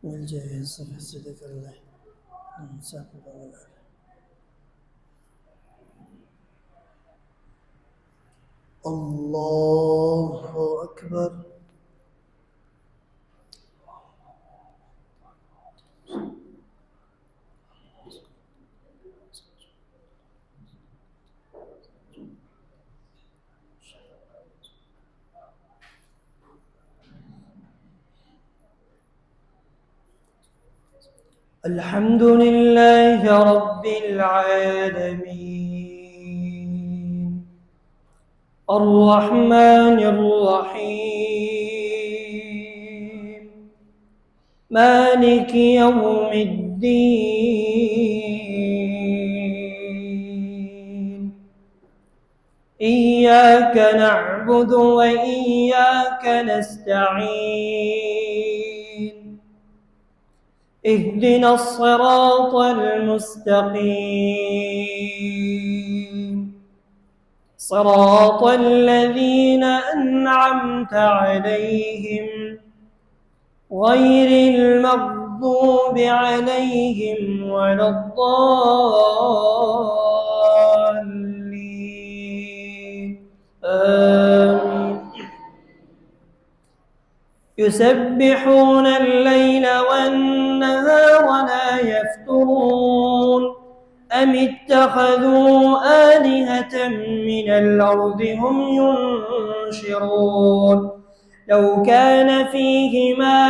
والجاهل صفح صدق الله ساقط من الله أكبر. الحمد لله رب العالمين الرحمن الرحيم مالك يوم الدين إياك نعبد وإياك نستعين اهدنا الصراط المستقيم صراط الذين أنعمت عليهم غير المغضوب عليهم ولا الضالين آمين. يسبحون الليل والنهار لا يفترون أم اتخذوا آلهة من الأرض هم ينشرون لو كان فيهما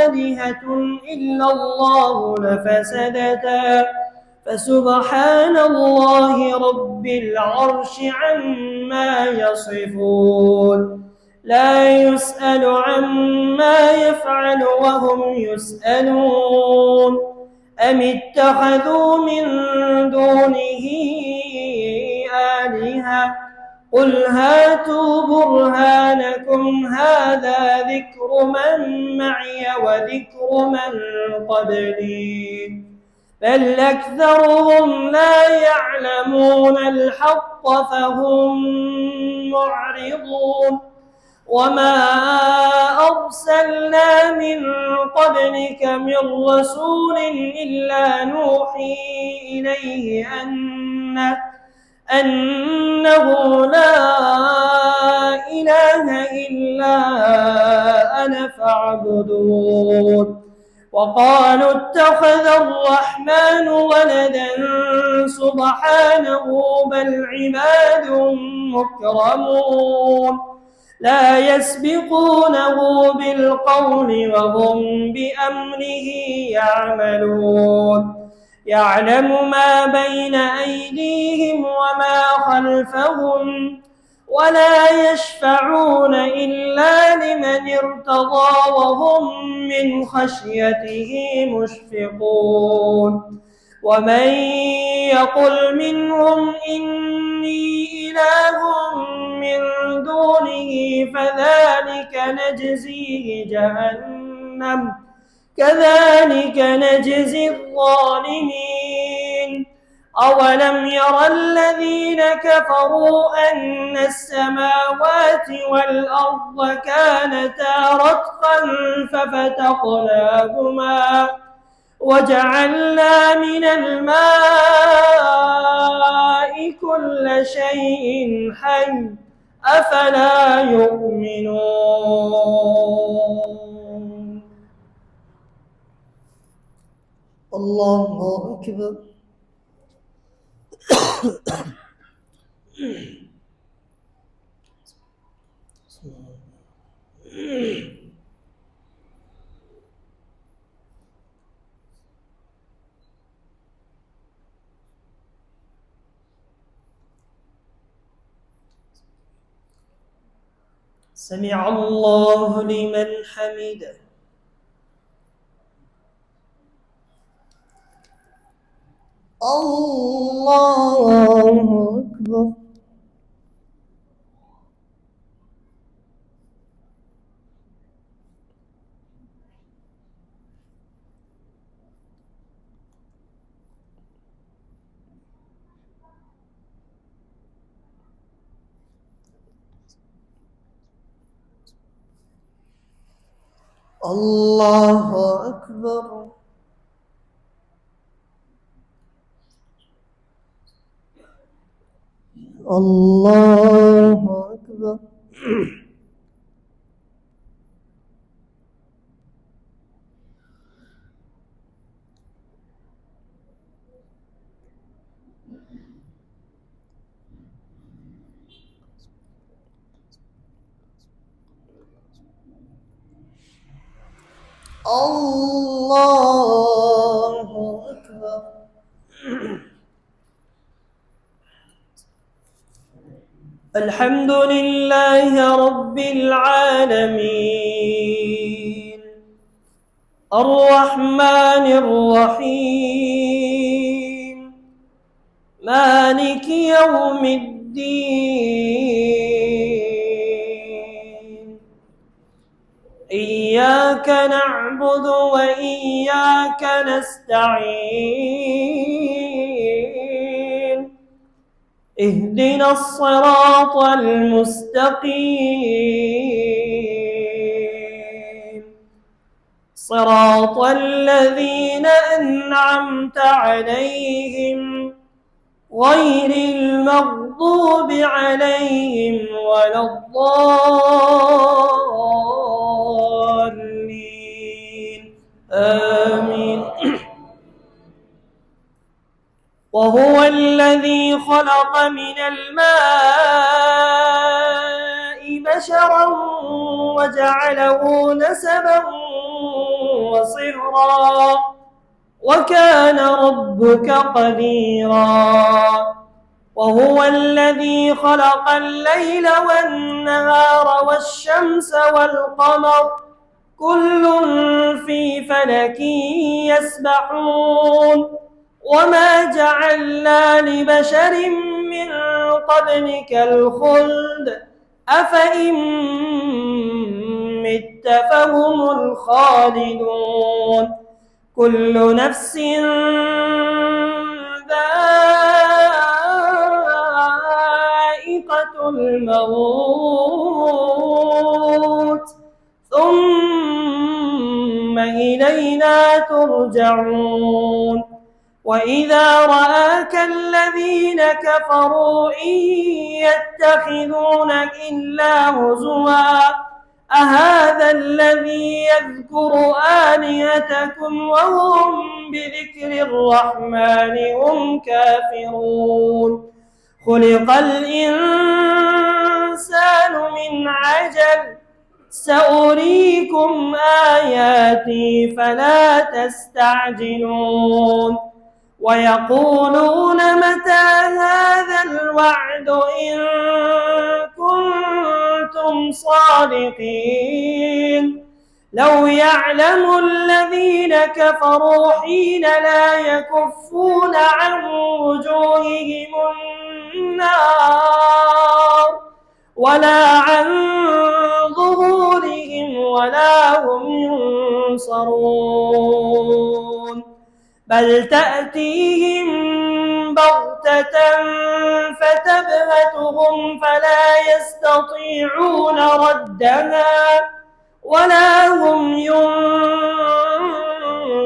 آلهة إلا الله لفسدتا فسبحان الله رب العرش عما يصفون لا يسأل عما يفعل وهم يسألون أم اتخذوا من دونه آلهة قل هاتوا برهانكم هذا ذكر من معي وذكر من قبلي بل أكثرهم لا يعلمون الحق فهم معرضون وما أرسلنا من قبلك من رسول إلا نوحي إليه أنه لا إله إلا أنا فاعبدون وقالوا اتخذ الرحمن ولدا سبحانه بل عباد مكرمون لا يسبقونه بالقول وهم بأمره يعملون يعلم ما بين أيديهم وما خلفهم ولا يشفعون إلا لمن ارتضى وهم من خشيته مشفقون ومن يقل منهم إني إله من دونه فذلك نجزيه جهنم كذلك نجزي الظالمين أولم ير الذين كفروا أن السماوات والأرض كانتا رتقا ففتقناهما وجعلنا من الماء كل شيء حي أفلا يؤمنون. الله أكبر. سمع الله لمن حمده. الله أكبر. الله أكبر. الله أكبر. الله أكبر. الحمد لله رب العالمين الرحمن الرحيم مالك يوم الدين إياك نعبد وإياك نستعين اهدنا الصراط المستقيم صراط الذين أنعمت عليهم غير المغضوب عليهم ولا الضالين آمين. وهو الذي خلق من الماء بشرا وجعله نسبا وصهرا وكان ربك قديرا. وهو الذي خلق الليل والنهار والشمس والقمر كل في فلك يسبحون وما جعلنا لبشر من قبلك الخلد أفإن مت فهم الخالدون كل نفس ذائقة الموت ثم إلينا ترجعون. وإذا رآك الذين كفروا إن يتخذونك إلا هزوا أهذا الذي يذكر آلهتكم وهم بذكر الرحمن هم كافرون. خلق الإنسان من عجل سأريكم آياتي فلا تستعجلون. ويقولون متى هذا الوعد إن كنتم صادقين لو يعلم الذين كفروا حين لا يكفون عن وجوههم النار ولا عن ظهورهم ولا هم ينصرون بل تأتيهم بغتة فتبهتهم فلا يستطيعون ردها ولا هم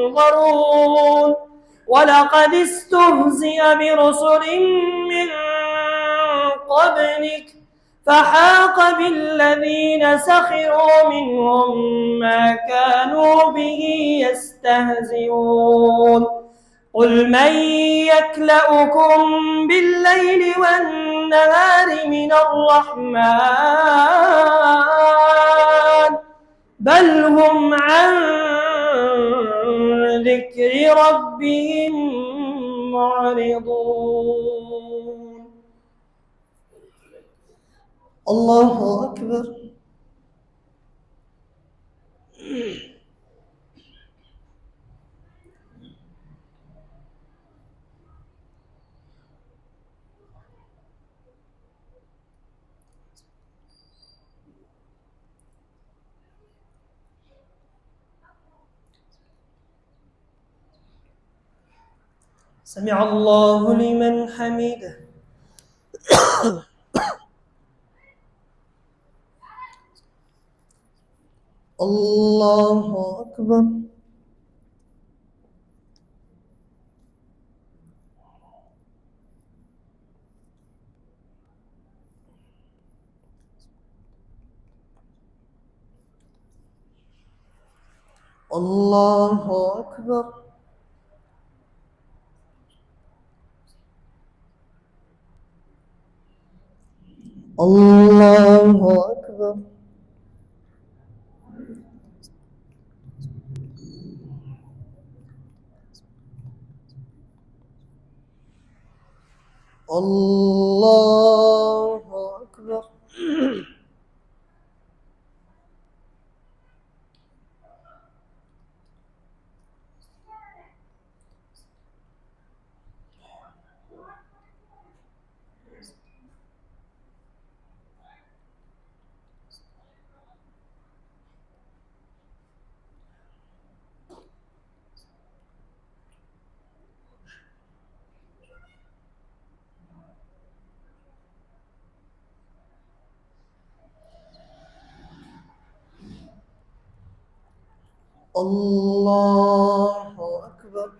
ينظرون. ولقد استهزئ برسل من قبلك فحاق بالذين سخروا منهم ما كانوا به يستهزئون. قل من يكلؤكم بالليل والنهار من الرحمن بل هم عن ذكر ربهم معرضون. الله أكبر. سمع الله لمن حمده. الله أكبر. الله أكبر. الله أكبر. الله أكبر. الله أكبر.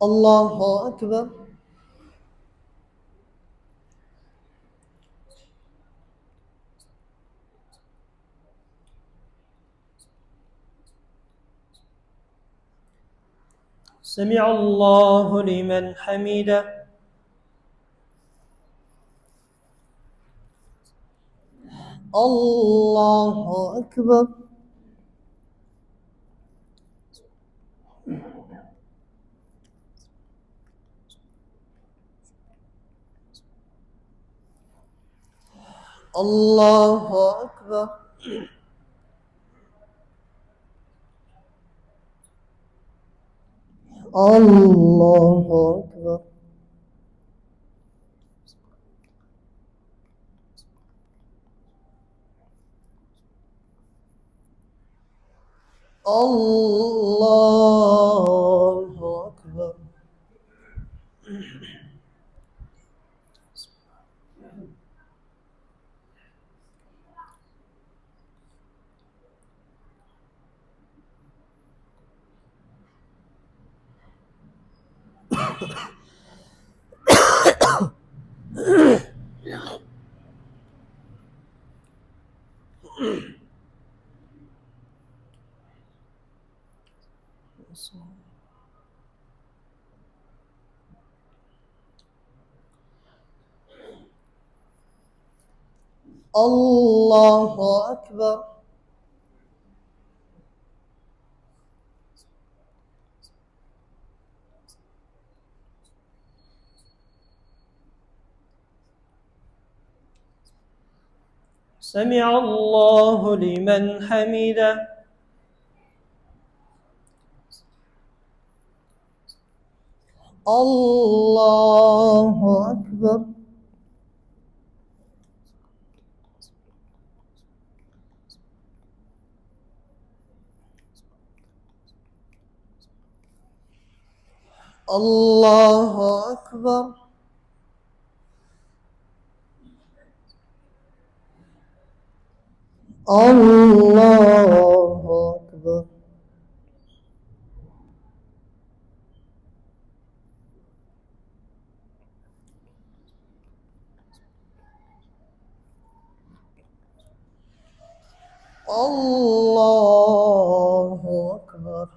الله أكبر. سمع الله لمن حمده. الله أكبر. الله أكبر. الله أكبر. الله أكبر. الله أكبر. سمع الله لمن حمده. الله أكبر. الله أكبر. الله أكبر. الله أكبر.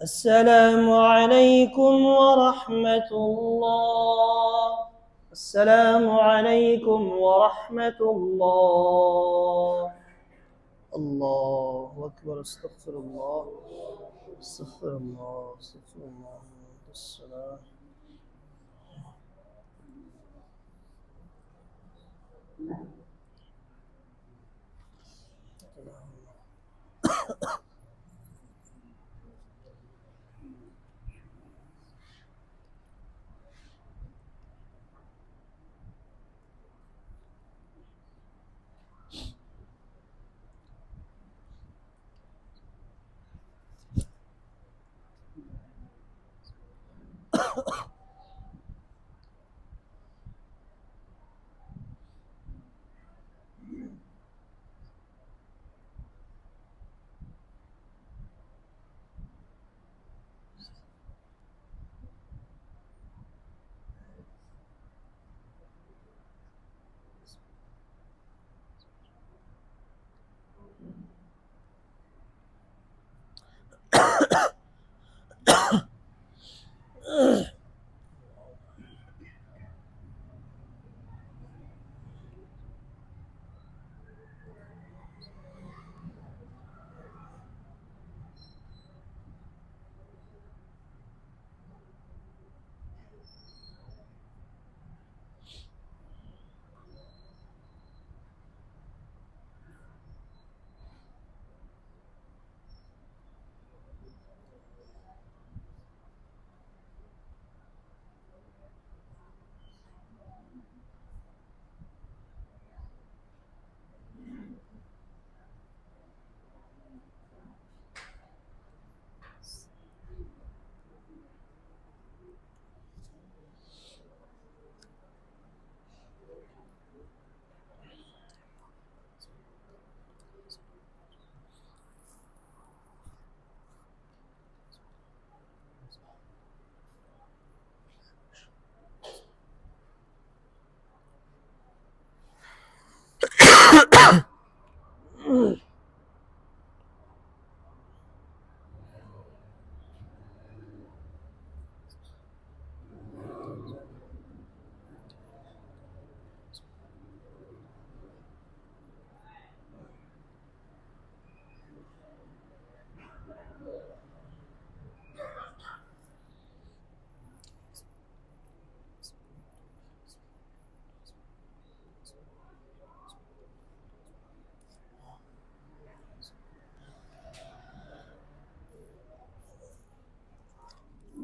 السلام عليكم ورحمة الله. السلام عليكم ورحمة الله. الله أكبر. استغفر الله. استغفر الله. استغفر الله. السلام.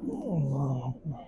الله أكبر.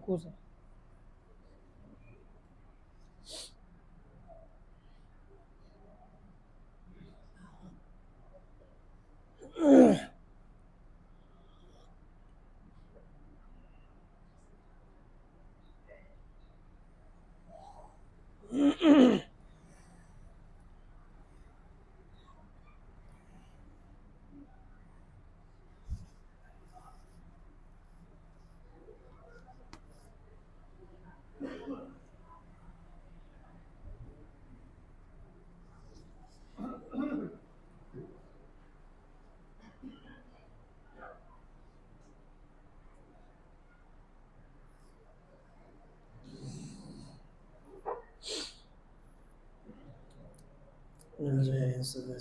رکوع سے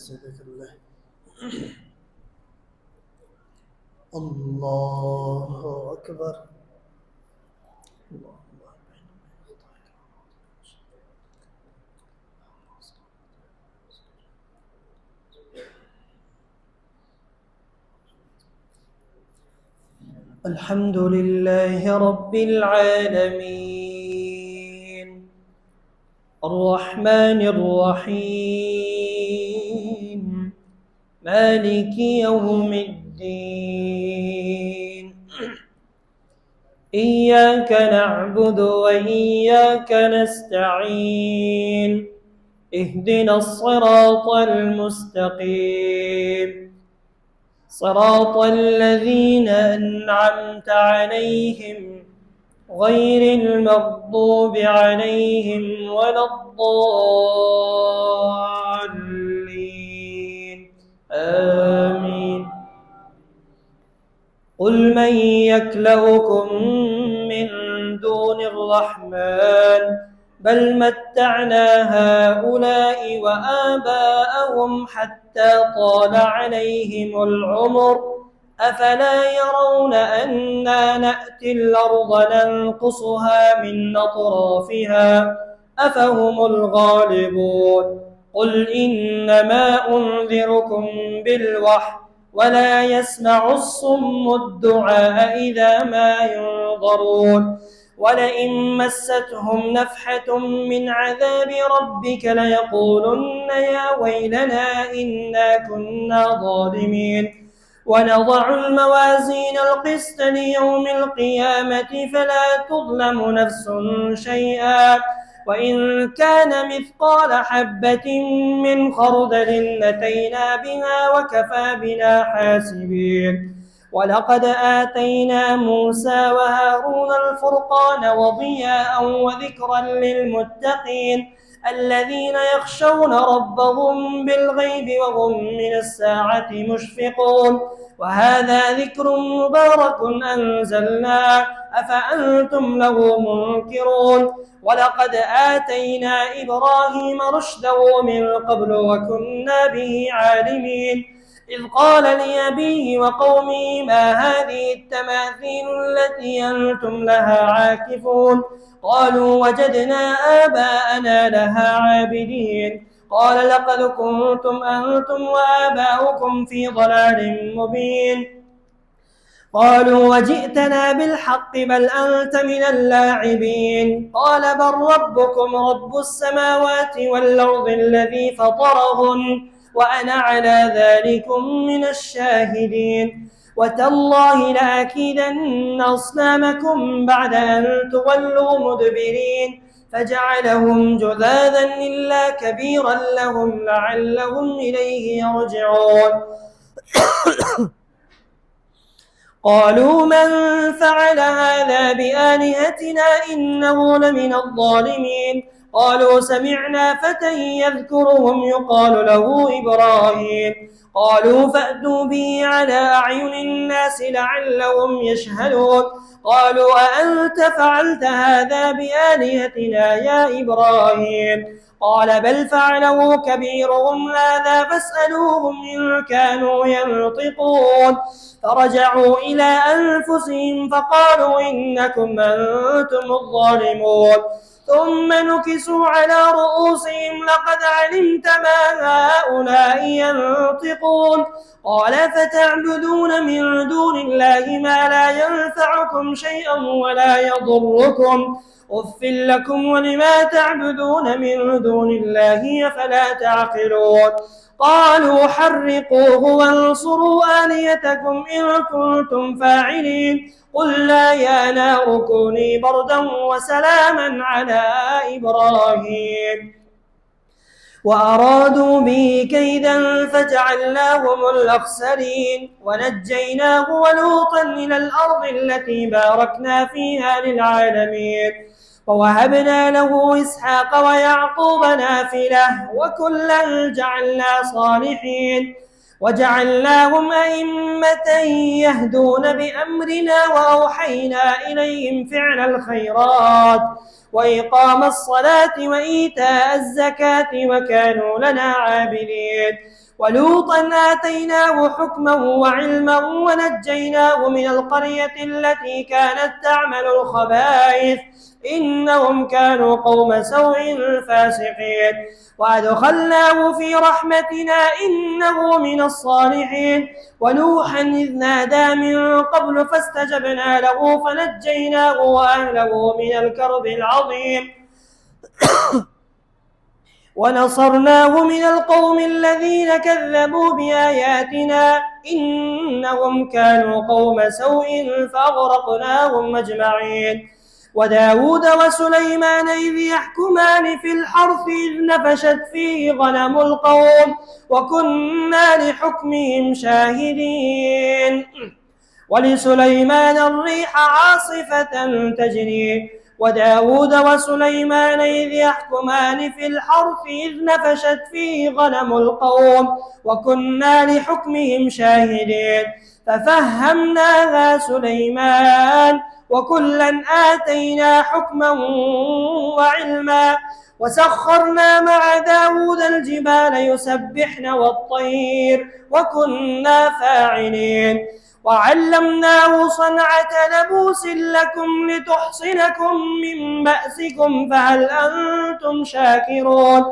صدق اللہ اللہ اکبر الحمد لله رب العالمين الرحمن الرحيم مالك يوم الدين إياك نعبد وإياك نستعين اهدنا الصراط المستقيم صراط الذين أنعمت عليهم غير المغضوب عليهم ولا الضالين آمين قل من يكلؤكم من دون الرحمن بل متعنا هؤلاء وآباءهم حتى طال عليهم العمر أفلا يرون أنا نأتي الأرض ننقصها من أطرافها أفهم الغالبون قل إنما أنذركم بالوحي ولا يسمع الصم الدعاء إذا ما ينظرون ولئن مستهم نفحة من عذاب ربك ليقولن يا ويلنا إنا كنا ظالمين ونضع الموازين القسط ليوم القيامة فلا تظلم نفس شيئا وإن كان مثقال حبة من خردل أتينا بها وكفى بنا حاسبين ولقد آتينا موسى وهارون الفرقان وضياء وذكرا للمتقين الذين يخشون ربهم بالغيب وهم من الساعة مشفقون وهذا ذكر مبارك أنزلناه أفأنتم له منكرون ولقد آتينا إبراهيم رشده من قبل وكنا به عالمين إذ قال لأبيه وقومه ما هذه التماثيل التي أنتم لها عاكفون قالوا وجدنا آباءنا لها عابدين قال لقد كنتم أنتم وآباؤكم في ضلال مبين قالوا وجئتنا بالحق بل أنت من اللاعبين قال بل ربكم رب السماوات والأرض الذي فطرهن وأنا على ذلكم من الشاهدين وتالله لأكيدن أصنامكم بعد أن تولوا مدبرين فجعلهم جذاذا إلا كبيرا لهم لعلهم إليه يرجعون قالوا من فعل هذا بآلهتنا إنه لمن الظالمين قالوا سمعنا فتى يذكرهم يقال له إبراهيم قالوا فأتوا به على أعين الناس لعلهم يشهدون قالوا أأنت فعلت هذا بآلهتنا يا إبراهيم قال بل فعله كبيرهم هذا فاسألوهم إن كانوا ينطقون فرجعوا إلى أنفسهم فقالوا إنكم أنتم الظالمون ثم نكسوا على رؤوسهم لقد علمت ما هؤلاء ينطقون قال فتعبدون من دون الله ما لا ينفعكم شيئا ولا يضركم أف لكم ولما تعبدون من دون الله أفلا تعقلون قالوا حرقوه وانصروا آلهتكم إن كنتم فاعلين قلنا يا نار كوني بردا وسلاما على إبراهيم وأرادوا به كيدا فجعلناهم الأخسرين ونجيناه ولوطا إلى الأرض التي باركنا فيها للعالمين ووهبنا له إسحاق ويعقوب نافلة وكلا جعلنا صالحين وجعلناهم أئمة يهدون بأمرنا وأوحينا إليهم فعل الخيرات وإقام الصلاة وإيتاء الزكاة وكانوا لنا عابدين ولوطا آتيناه حكما وعلما ونجيناه من القرية التي كانت تعمل الخبائث إنهم كانوا قوم سوء فاسقين وأدخلناه في رحمتنا إنه من الصالحين ونوحا إذ نادى من قبل فاستجبنا له فنجيناه وأهله من الكرب العظيم ونصرناه من القوم الذين كذبوا بآياتنا إنهم كانوا قوم سوء فأغرقناهم أجمعين وداود وسليمان إذ يحكمان في الحرث إذ نفشت فيه غنم القوم وكنا لحكمهم شاهدين ولسليمان الريح عاصفة تجري وداود وسليمان إذ يحكمان في الحرث إذ نفشت فيه غنم القوم وكنا لحكمهم شاهدين ففهمناها سليمان وكلا آتينا حكما وعلما وسخرنا مع داود الجبال يسبحن والطير وكنا فاعلين وعلمناه صنعة لبوس لكم لتحصنكم من بأسكم فهل أنتم شاكرون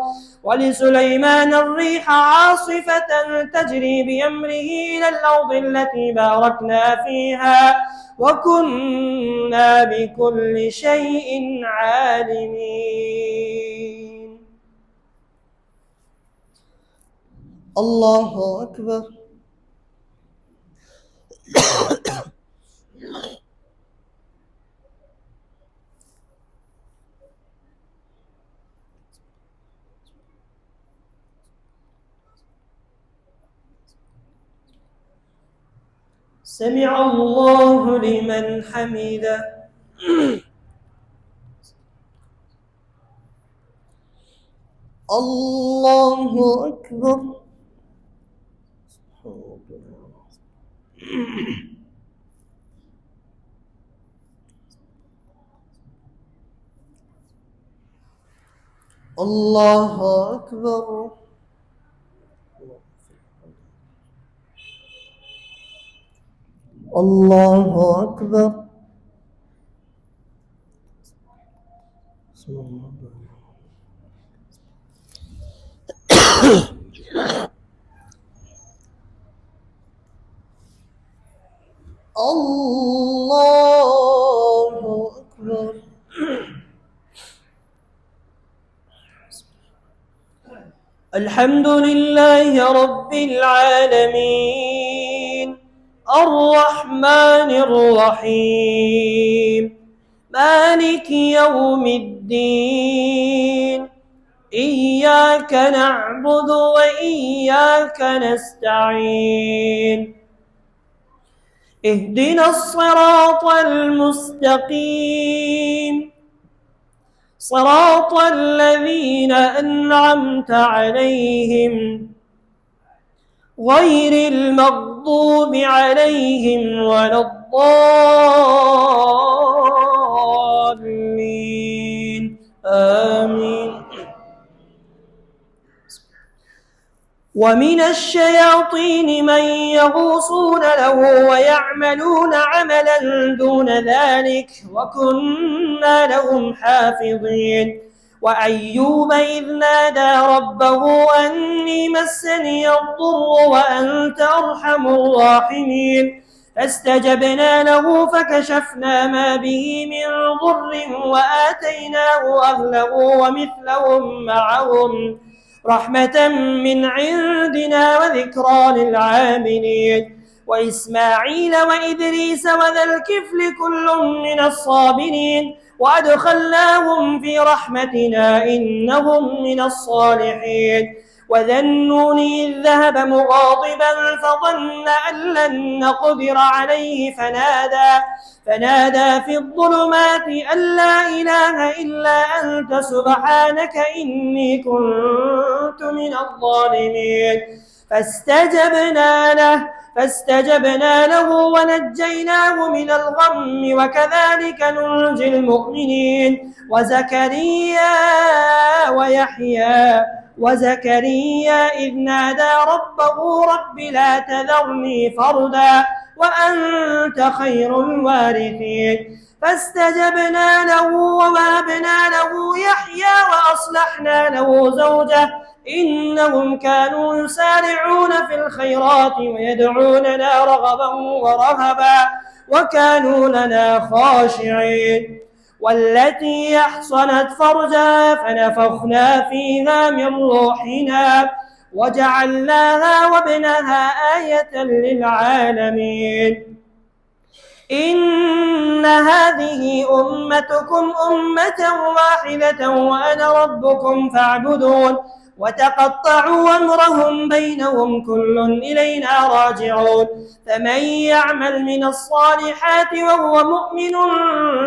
ولسليمان الريح عاصفة تجري بأمره إلى الأرض التي باركنا فيها وكنا بكل شيء عالمين. الله أكبر. سمع الله لمن حمده. الله أكبر. الله أكبر. الله أكبر. الله أكبر. الحمد لله رب العالمين الرحمن الرحيم مالك يوم الدين إياك نعبد وإياك نستعين اهدنا الصراط المستقيم صراط الذين أنعمت عليهم غير المغضوب عليهم ولا الضالين آمين. ومن الشياطين من يغوصون له ويعملون عملا دون ذلك وكنا لهم حافظين وأيوب إذ نادى ربه أني مسني الضر وأنت أرحم الراحمين فاستجبنا له فكشفنا ما به من ضر وآتيناه أهله ومثلهم معهم رحمة من عندنا وذكرى للعابدين وإسماعيل وإدريس وذا الكفل كل من الصابرين وأدخلناهم في رحمتنا إنهم من الصالحين وذا النون إذ ذهب مغاضبا فظن أن لن نقدر عليه فنادى في الظلمات أن لا إله إلا أنت سبحانك إني كنت من الظالمين فاستجبنا له ونجيناه من الغم وكذلك ننجي المؤمنين وزكريا إذ نادى ربه رب لا تذرني فردا وأنت خير الوارثين فاستجبنا له ووهبنا له يحيى وأصلحنا له زوجه إنهم كانوا يسارعون في الخيرات ويدعوننا رغبا ورهبا وكانوا لنا خاشعين والتي أحصنت فرجها فنفخنا فيها من روحنا وجعلناها وابنها آية للعالمين إن هذه أمتكم أمة واحدة وأنا ربكم فاعبدون وتقطعوا أمرهم بينهم كل إلينا راجعون فمن يعمل من الصالحات وهو مؤمن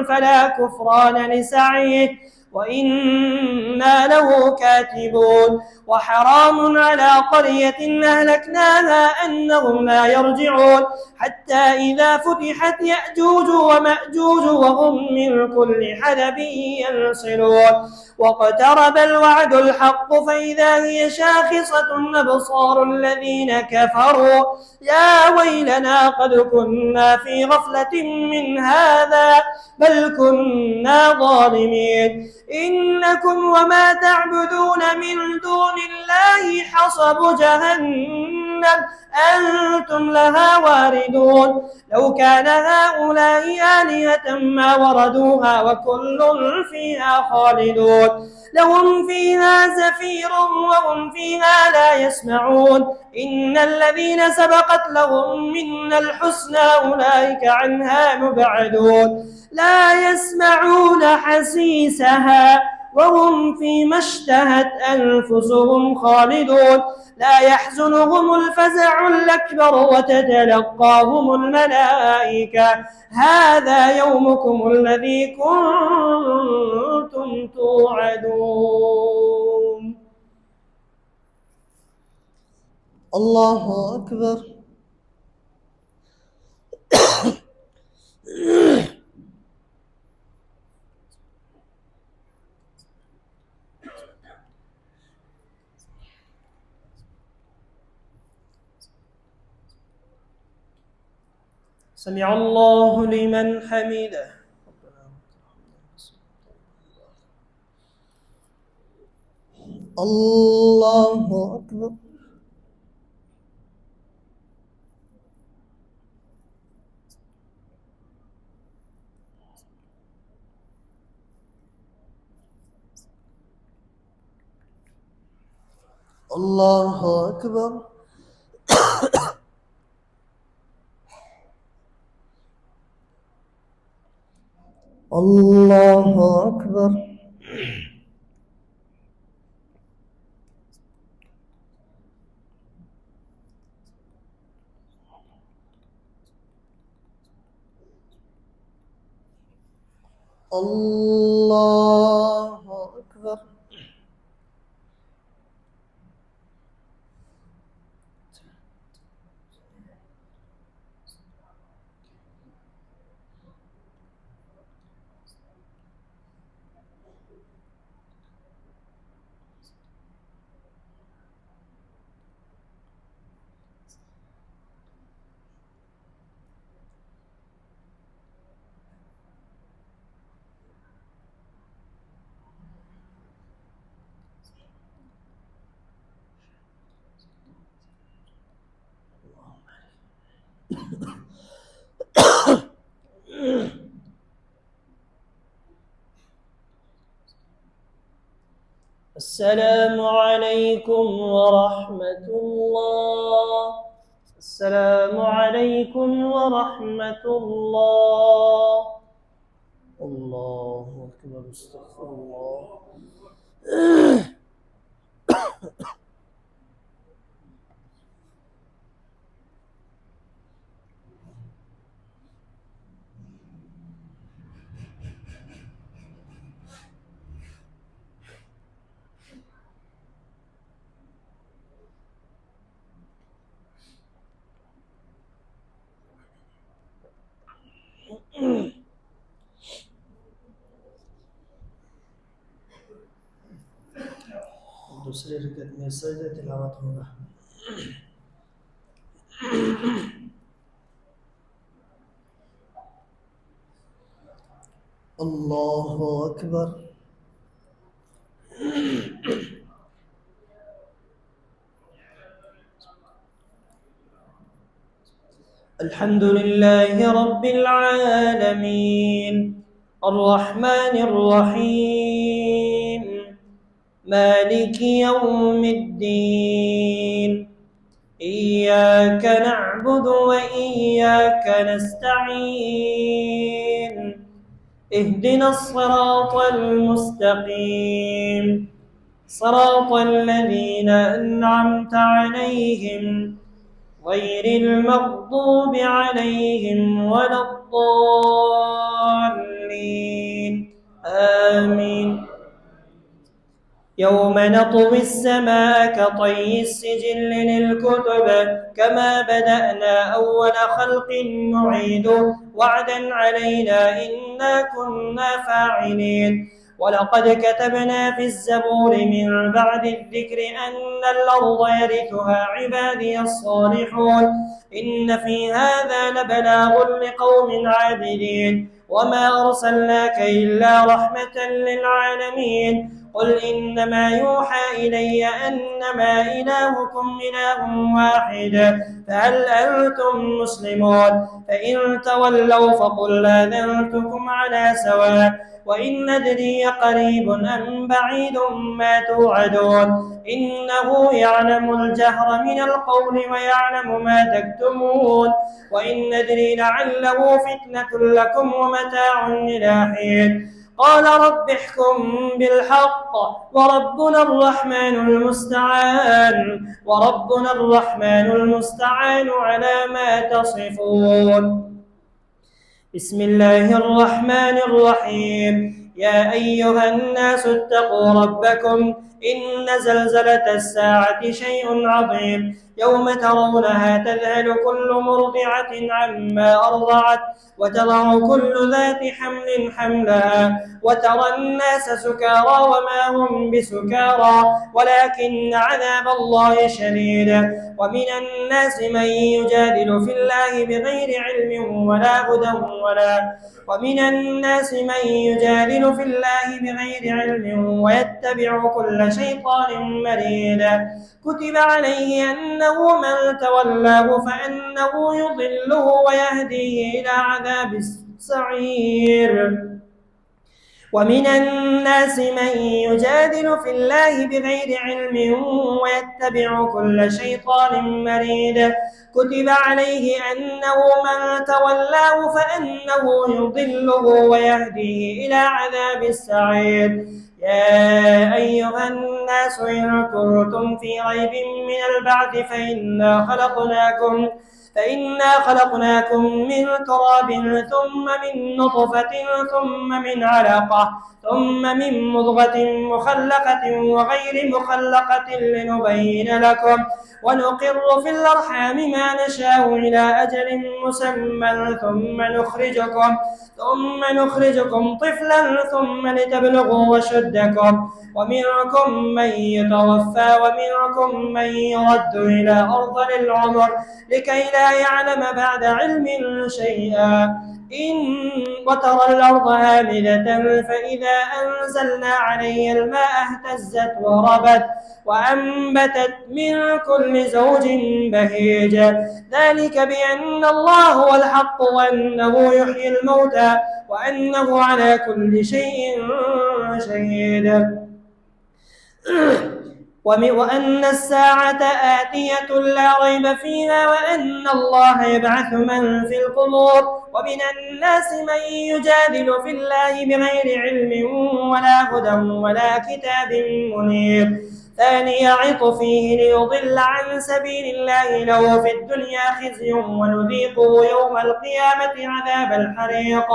فلا كفران لسعيه وإنا له كاتبون وحرام على قرية أهلكناها أنهم لا يرجعون حتى إذا فتحت يأجوج ومأجوج وهم من كل حدب ينسلون واقترب الوعد الحق فإذا هي شاخصة أبصار الذين كفروا يا ويلنا قد كنا في غفلة من هذا بل كنا ظالمين إنكم وما تعبدون من دون الله حصب جهنم أنتم لها واردون لو كان هؤلاء آلهة ما وردوها وكل فيها خالدون لهم فيها زفير وهم فيها لا يسمعون إن الذين سبقت لهم منا الحسنى أولئك عنها مبعدون لا يسمعون حسيسها وهم فيما اشتهت أنفسهم خالدون لا يحزنهم الفزع الأكبر وتتلقاهم الملائكة هذا يومكم الذي كنتم توعدون. الله أكبر. سمع الله لمن حمده. الله أكبر. الله أكبر. الله أكبر. الله أكبر. السلام عليكم ورحمة الله. السلام عليكم ورحمة الله. الله أكبر. استغفر الله. दूसरे रकत में सजदे तिलावत होगा। अल्लाह अकबर। الحمد لله رب العالمين الرحمن الرحيم مالك يوم الدين إياك نعبد وإياك نستعين اهدنا الصراط المستقيم صراط الذين أنعمت عليهم غير المغضوب عليهم ولا الضالين آمين. يوم نطوي السماء كطي السجل للكتب كما بدأنا أول خلق نعيده وعدا علينا إنا كنا فاعلين. ولقد كتبنا في الزبور من بعد الذكر أن الأرض يرثها عبادي الصالحون إن في هذا لبلاغ لقوم عابدين وما أرسلناك إلا رحمة للعالمين. قل إنما يوحى إلي أنما إلهكم إله واحد فهل أنتم مسلمون؟ فإن تولوا فقل آذنتكم على سواء وإن ندري قريب أم بعيد ما توعدون إنه يعلم الجهر من القول ويعلم ما تكتمون وإن ندري لعله فتنة لكم ومتاع إلى حين. قال رب احكم بالحق وربنا الرحمن المستعان على ما تصفون. بسم الله الرحمن الرحيم. يا أيها الناس اتقوا ربكم إن زلزلة الساعة شيء عظيم يوم ترونها تذهل كل مرضعة عما أرضعت وتضع كل ذات حمل حملها وترى الناس سكارى وما هم بسكارى ولكن عذاب الله شديد. ومن الناس من يجادل في الله بغير علم ولا هدى ويتبع كل شيطان مريد. كتب عليه أنه من تولاه فأنه يضله ويهديه إلى عذاب السعير. ومن الناس من يجادل في الله بغير علم ويتبع كل شيطان مريد. كتب عليه أنه من تولاه فأنه يضله ويهديه إلى عذاب السعير. يا أيها الناس إن كنتم في ريب من البعث فإنا خلقناكم من تراب ثم من نطفة ثم من علقة ثم من مضغة مخلقة وغير مخلقة لنبين لكم ونقر في الأرحام ما نشاء إلى أجل مسمى ثم نخرجكم طفلا ثم لتبلغوا أشدكم ومنكم من يتوفى ومنكم من يرد إلى أرذل العمر لكي لا يعلم بعد علم شيئا. وترى الأرض هامدة فإذا أنزلنا عليها الماء اهتزت وربت وأنبتت من كل زوج بهيج. ذلك بأن الله هو الحق وأنه يحيي الموتى وأنه على كل شيء شهيد. وأن الساعة آتية لا ريب فيها وأن الله يبعث من في القبور ومن الناس من يجادل في الله بغير علم ولا هدى ولا كتاب منير ثاني عطفه ليضل عن سبيل الله له في الدنيا خزي ونذيقه يوم القيامة عذاب الحريق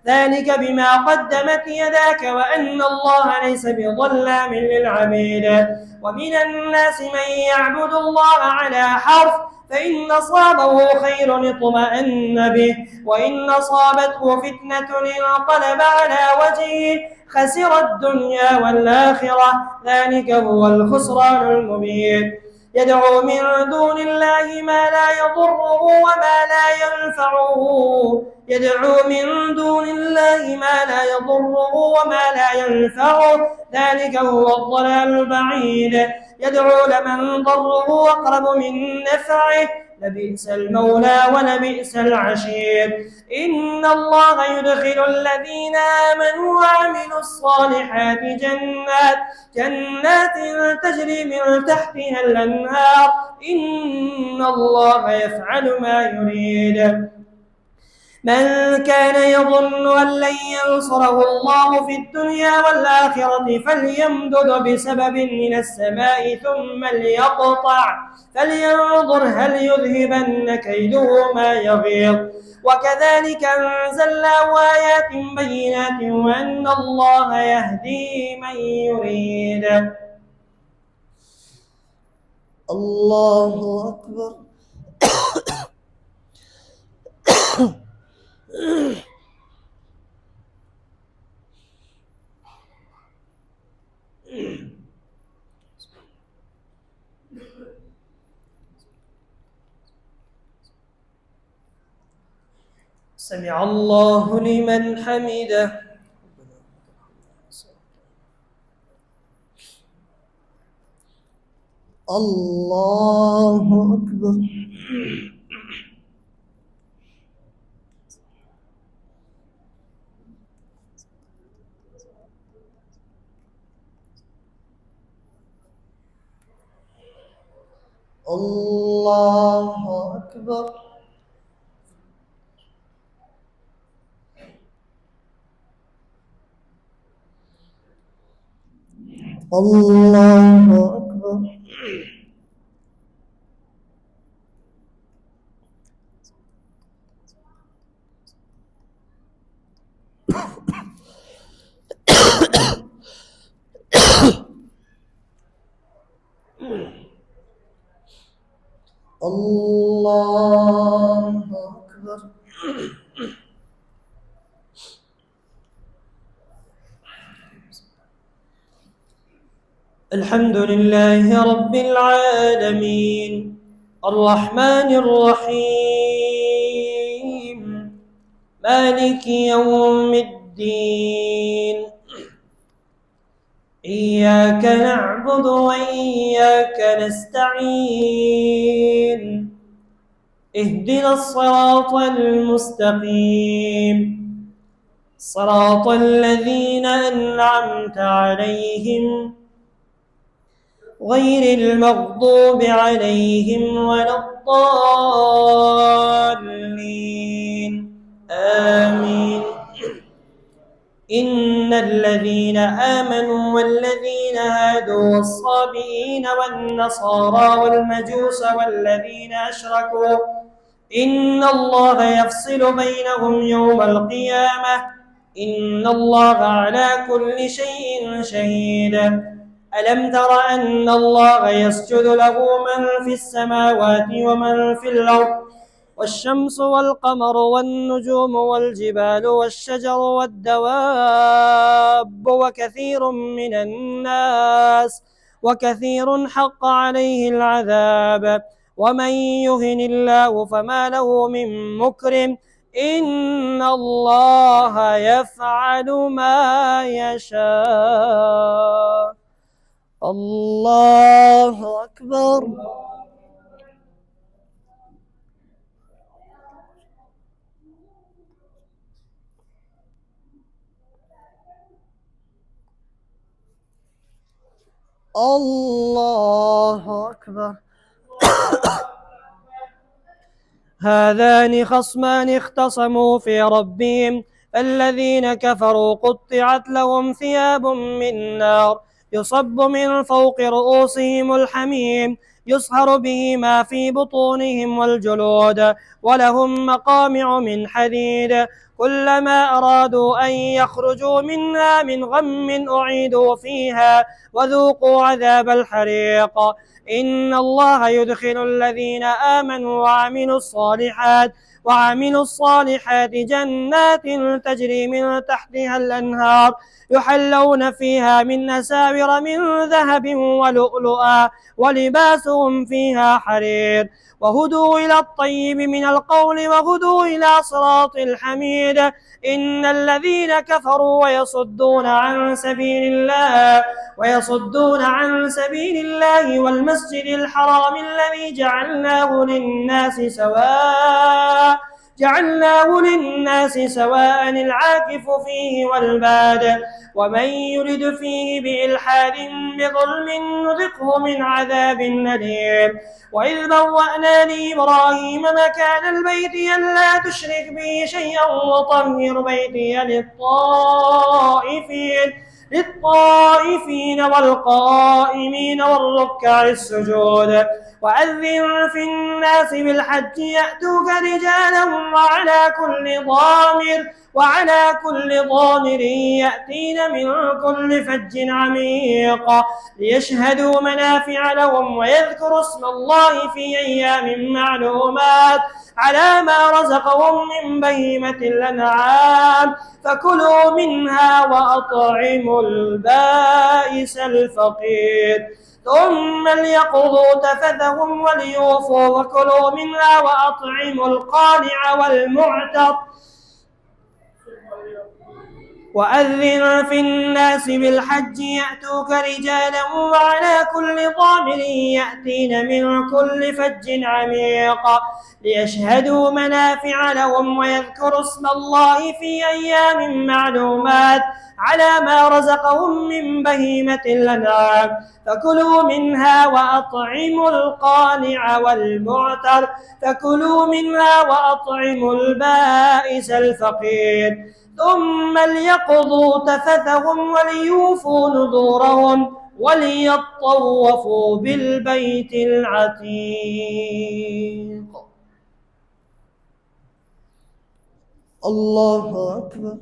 ذلك بما قدمت يداك وأن الله ليس بظلام للعبيد ومن الناس من يعبد الله على حرف فإن أصابه خير اطمأن به وإن أصابته فتنة انقلب على وجهه خسر الدنيا والآخرة ذلك هو الخسران المبين يدعو من دون الله ما لا يضره وما لا ينفعه يدعو من دون الله ما لا يضره وما لا ينفعه ذلك هو الضلال البعيد يدعو لمن ضره أقرب من نفعه لبئس المولى ولبئس العشير إن الله يدخل الذين آمنوا وعملوا الصالحات جنات تجري من تحتها الأنهار إن الله يفعل ما يريد من كان يظن أن لن ينصره الله في الدنيا والآخرة فليمدد بسبب من السماء ثم ليقطع فلينظر هل يذهبن كيده ما يغيظ وكذلك أنزلناه آيات بينات وأن الله يهدي من يريد الله أكبر. سمع الله لمن حمده الله أكبر. الله أكبر. الله أكبر. الله أكبر. الحمد لله رب العالمين الرحمن الرحيم مالك يوم الدين إياك نعبد وإياك نستعين اهدنا الصراط المستقيم صراط الذين أنعمت عليهم غير المغضوب عليهم ولا الضالين آمين إن الذين آمنوا والذين هادوا والصابئين والنصارى والمجوس والذين أشركوا إن الله يفصل بينهم يوم القيامة إن الله على كل شيء شهيد ألم تر أن الله يسجد له من في السماوات ومن في الأرض والشمس والقمر والنجوم والجبال والشجر والدواب وكثير حق عليه العذاب ومن يهن الله فما له من مكرم إن الله يفعل ما يشاء الله أكبر. الله أكبر. هذان خصمان اختصموا في ربهم الذين كفروا قطعت لهم ثياب من نار يصب من فوق رؤوسهم الحميم يصهر به ما في بطونهم والجلود ولهم مقامع من حديد كلما أرادوا أن يخرجوا منها من غم أعيدوا فيها وذوقوا عذاب الحريق. إن الله يدخل الذين آمنوا وعملوا الصالحات جنات تجري من تحتها الأنهار يحلون فيها من أساور من ذهب ولؤلؤا ولباسهم فيها حرير وهدوا إلى الطيب من القول وهدوا إلى صراط الحميد. إن الذين كفروا ويصدون عن سبيل الله والمسجد الحرام الذي جعلناه للناس سواء العاكف فيه والباد ومن يرد فيه بإلحاد بظلم نذقه من عذاب أليم. وإذ بوأنا لإبراهيم مكان البيت ألا تشرك بي شيئا وطهر بيتي للطائفين والقائمين والركع السجود. وأذن في الناس بالحج يأتوك رجالا وعلى كل ضامر يأتين من كل فج عميق ليشهدوا منافع لهم ويذكروا اسم الله في أيام معلومات على ما رزقهم من بهيمة الأنعام فكلوا منها وأطعموا البائس الفقير ثم ليقضوا تفثهم وليوفوا وكلوا منها وأطعموا القانع والمعتر. وأذن في الناس بالحج يأتوك رجالا وعلى كل ضامر يأتين من كل فج عميق ليشهدوا منافع لهم ويذكروا اسم الله في أيام معلومات على ما رزقهم من بهيمة الأنعام فكلوا منها وأطعموا القانع والمعتر فكلوا منها وأطعموا البائس الفقير ثم ليقضوا تفثهم وليوفوا نذورهم وليطوفوا بالبيت العتيق. الله أكبر.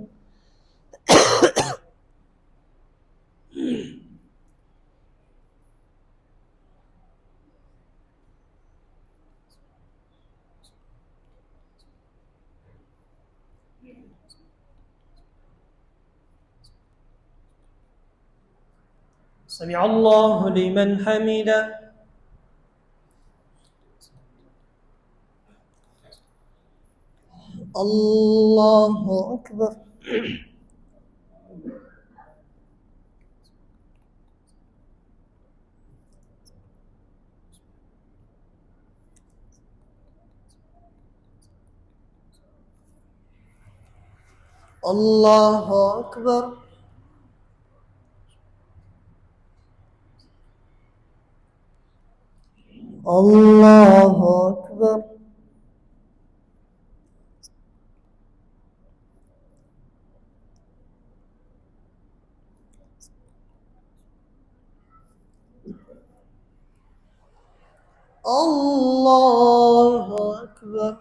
سمع الله لمن حمده. الله أكبر. الله أكبر. الله أكبر. الله أكبر.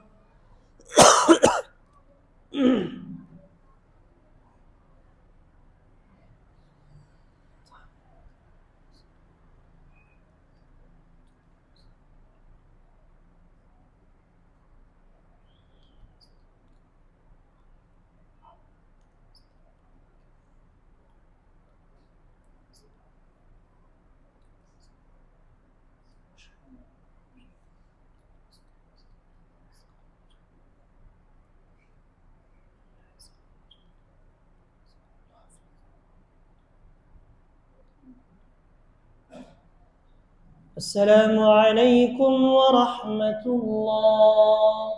السلام عليكم ورحمة الله.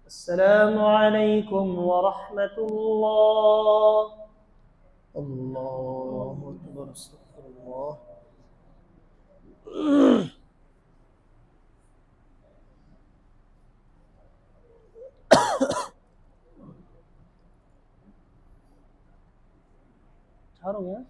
السلام عليكم ورحمة الله. الله أكبر. استغفر الله. हार हो गया।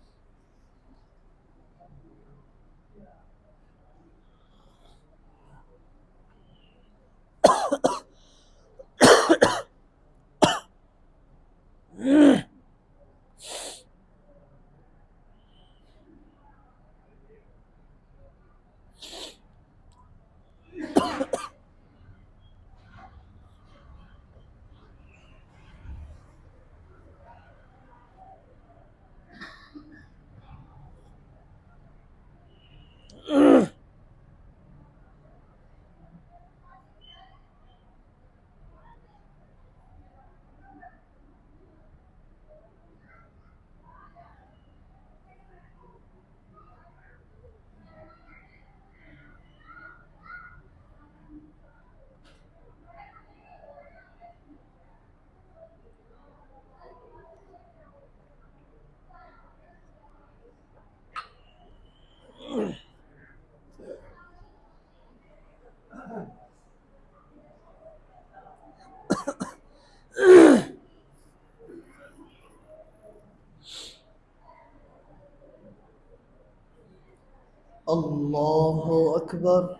الله أكبر.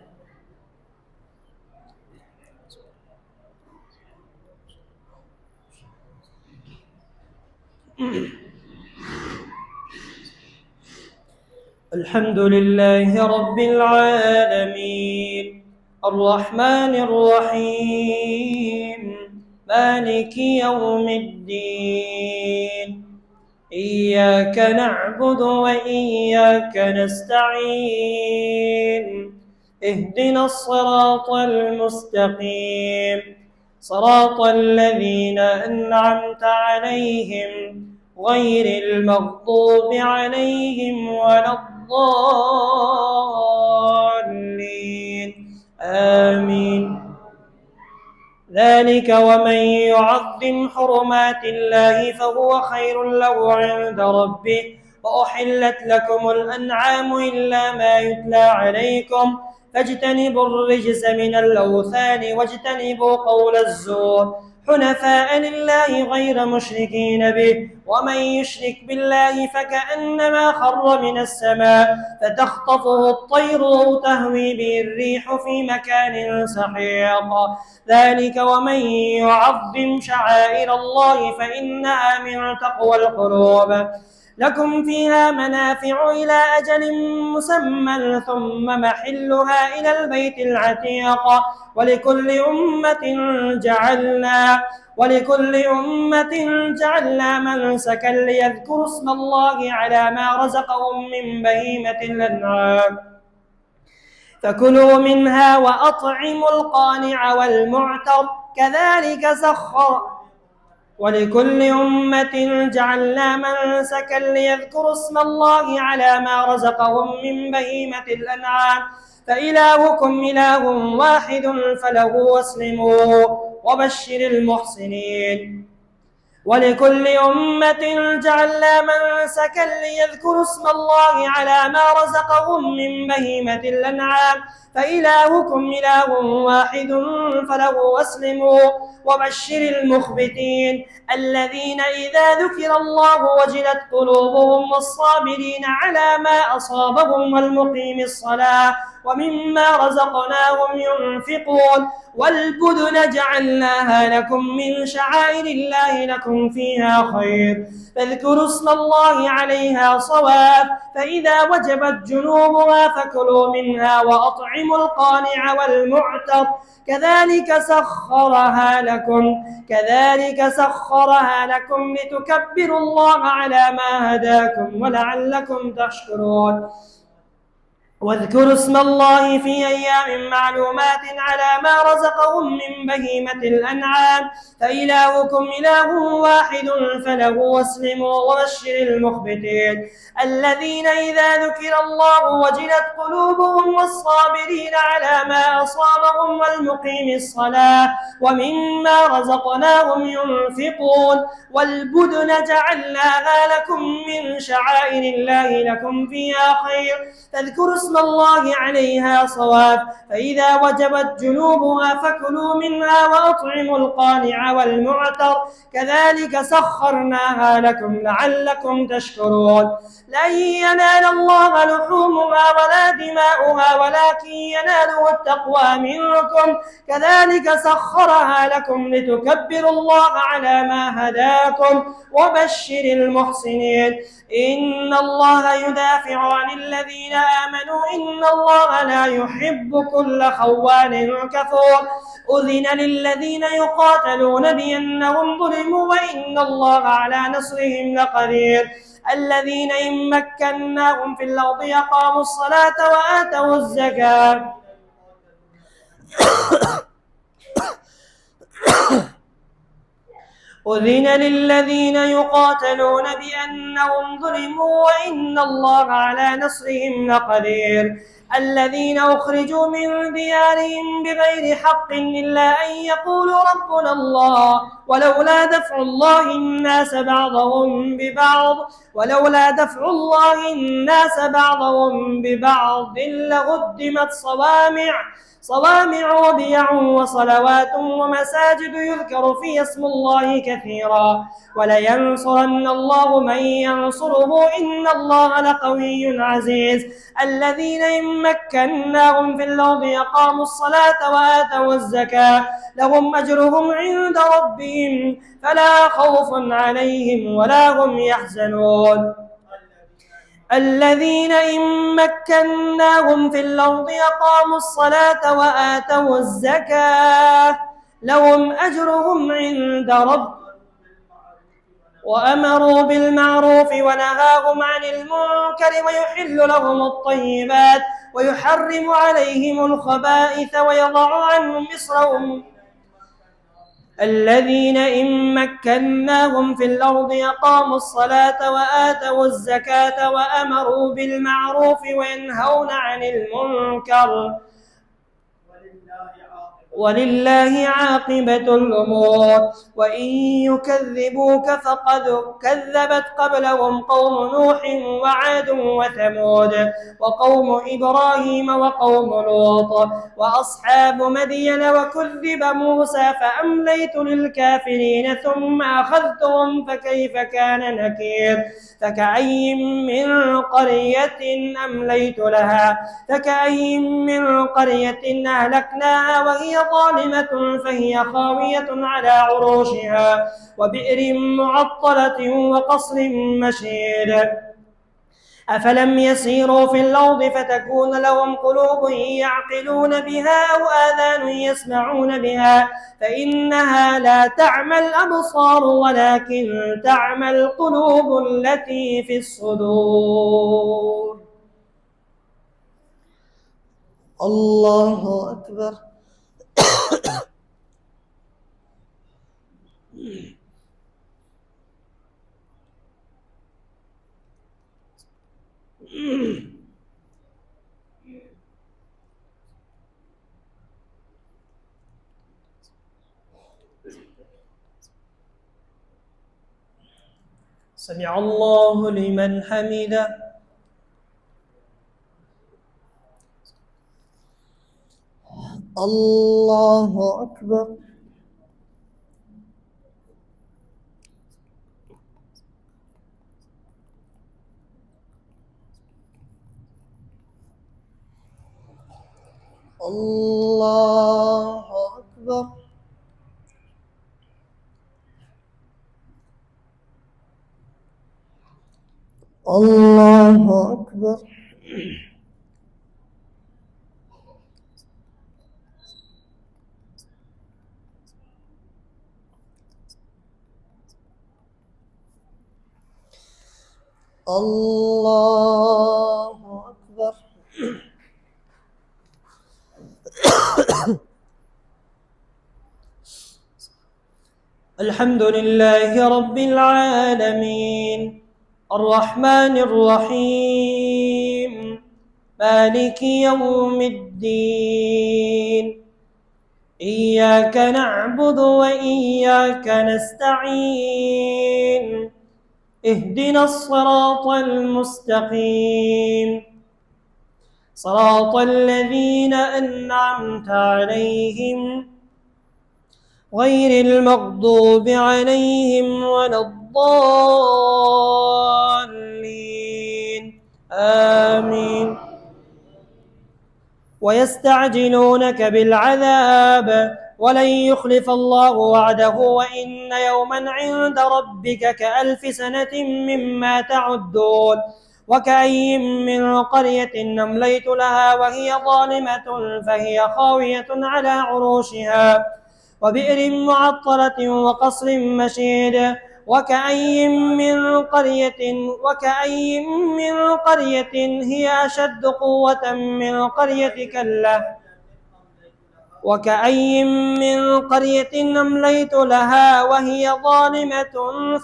الحمد لله رب العالمين الرحمن الرحيم مالك يوم الدين إياك نعبد وإياك نستعين اهدنا الصراط المستقيم صراط الذين أنعمت عليهم غير المغضوب عليهم ولا الضالين آمين. ذلك ومن يعظم حرمات الله فهو خير له عند ربه وأحلت لكم الأنعام إلا ما يتلى عليكم فاجتنبوا الرجس من الأوثان واجتنبوا قول الزور حنفاء لله غير مشركين به ومن يشرك بالله فكأنما خر من السماء فتخطفه الطير أو تهوي به الريح في مكان سحيق ذلك ومن يعظم شعائر الله فإنها من تقوى القلوب لكم فيها منافع إلى أجل مسمى ثم محلها إلى البيت العتيق ولكل أمة جعلنا منسكا ليذكروا اسم الله على ما رزقهم من بهيمة الأنعام فكلوا منها وأطعموا القانع والمعتر كذلك ولكل أمة جعلنا منسكا ليذكروا اسم الله على ما رزقهم من بهيمة الأنعام فإلهكم إله واحد فله أسلموا وبشر المحسنين ولكل أمة جعلنا منسكا ليذكروا اسم الله على ما رزقهم من بهيمة الأنعام فإلهكم إله واحد فله أسلموا وبشر المخبتين الذين إذا ذكر الله وجلت قلوبهم والصابرين على ما أصابهم والمقيم الصلاة ومما رزقناهم ينفقون والبدن جعلناها لكم من شعائر الله لكم فيها خير فاذكروا اسم الله عليها صواف فإذا وجبت جنوبها فكلوا منها وأطعموا القانع والمعتر كذلك سخرها لكم لتكبروا الله على ما هداكم ولعلكم تشكرون واذكروا اسم الله في أيام معلومات على ما رزقهم من بهيمة الأنعام فإلهكم إله واحد فله أسلموا وبشر المخبتين الذين إذا ذكر الله وجلت قلوبهم والصابرين على ما أصابهم والمقيم الصلاة ومما رزقناهم ينفقون والبدن جعلناها لكم من شعائر الله لكم فيها خير فاذكروا اسم اسم الله عليها صواف، فإذا وجبت جنوبها فكلوا منها وأطعموا القانع والمعتر، كذلك سخرناها لكم لعلكم تشكرون. لن ينال الله لحومها ولا دماؤها ولكن يناله التقوى منكم، كذلك سخرها لكم لتكبروا الله على ما هداكم وبشر المحسنين. إن الله يدافع عن الذين آمنوا إن الله لا يحب كل خوان كفور. أذن للذين يقاتلون بأنهم ظلموا وإن الله على نصرهم لقدير. الذين إن مكناهم في الأرض أقاموا الصلاة وآتوا الزكاة أذن للذين يقاتلون بأنهم ظلموا وإن الله على نصرهم لقدير. الذين أخرجوا من ديارهم بغير حق إلا أن يقولوا ربنا الله ولولا دفع الله الناس بعضهم ببعض لهدمت صوامع وبيع وصلوات ومساجد يذكر فيها اسم الله كثيرا ولينصرن الله من ينصره إن الله لقوي عزيز. الذين إن مكناهم في الأرض أقاموا الصلاة وآتوا الزكاة لهم أجرهم عند ربهم فلا خوف عليهم ولا هم يحزنون. الذين إن مكناهم في الأرض أقاموا الصلاة وآتوا الزكاة لهم أجرهم عند ربهم وأمروا بالمعروف ونهاهم عن المنكر ويحل لهم الطيبات ويحرم عليهم الخبائث ويضع عنهم إصرهم. الذين إن مكناهم في الأرض أقاموا الصلاة وآتوا الزكاة وأمروا بالمعروف وينهون عن المنكر ولله عاقبة الأمور. وإن يكذبوك فقد كذبت قبلهم قوم نوح وعاد وثمود وقوم إبراهيم وقوم لوط وأصحاب مدين وكذب موسى فأمليت للكافرين ثم أخذتهم فكيف كان نكير. فكأي من قرية أهلكناها وهي ظالمة فهي خاوية على عروشها وبئر معطلة وقصر مشيد. أفلم يسيروا في الأرض فتكون لهم قلوب يعقلون بها أو آذان يسمعون بها فإنها لا تعمى الأبصار ولكن تعمى القلوب التي في الصدور. الله أكبر. سمع الله لمن حمده. الله أكبر. الله أكبر. الله أكبر. الله أكبر. الحمد لله رب العالمين الرحمن الرحيم مالك يوم الدين إياك نعبد وإياك نستعين اهدنا الصراط المستقيم صراط الذين أنعمت عليهم غير المغضوب عليهم ولا الضالين آمين. ويستعجلونك بالعذاب ولن يخلف الله وعده وإن يوما عند ربك كألف سنة مما تعدون. وكأي من قرية أمليت لها وهي ظالمة فهي خاوية على عروشها وبئر معطلة وقصر مشيد. وكأي من قرية هي أشد قوة من قريتك وكأي من قرية أمليت لها وهي ظالمة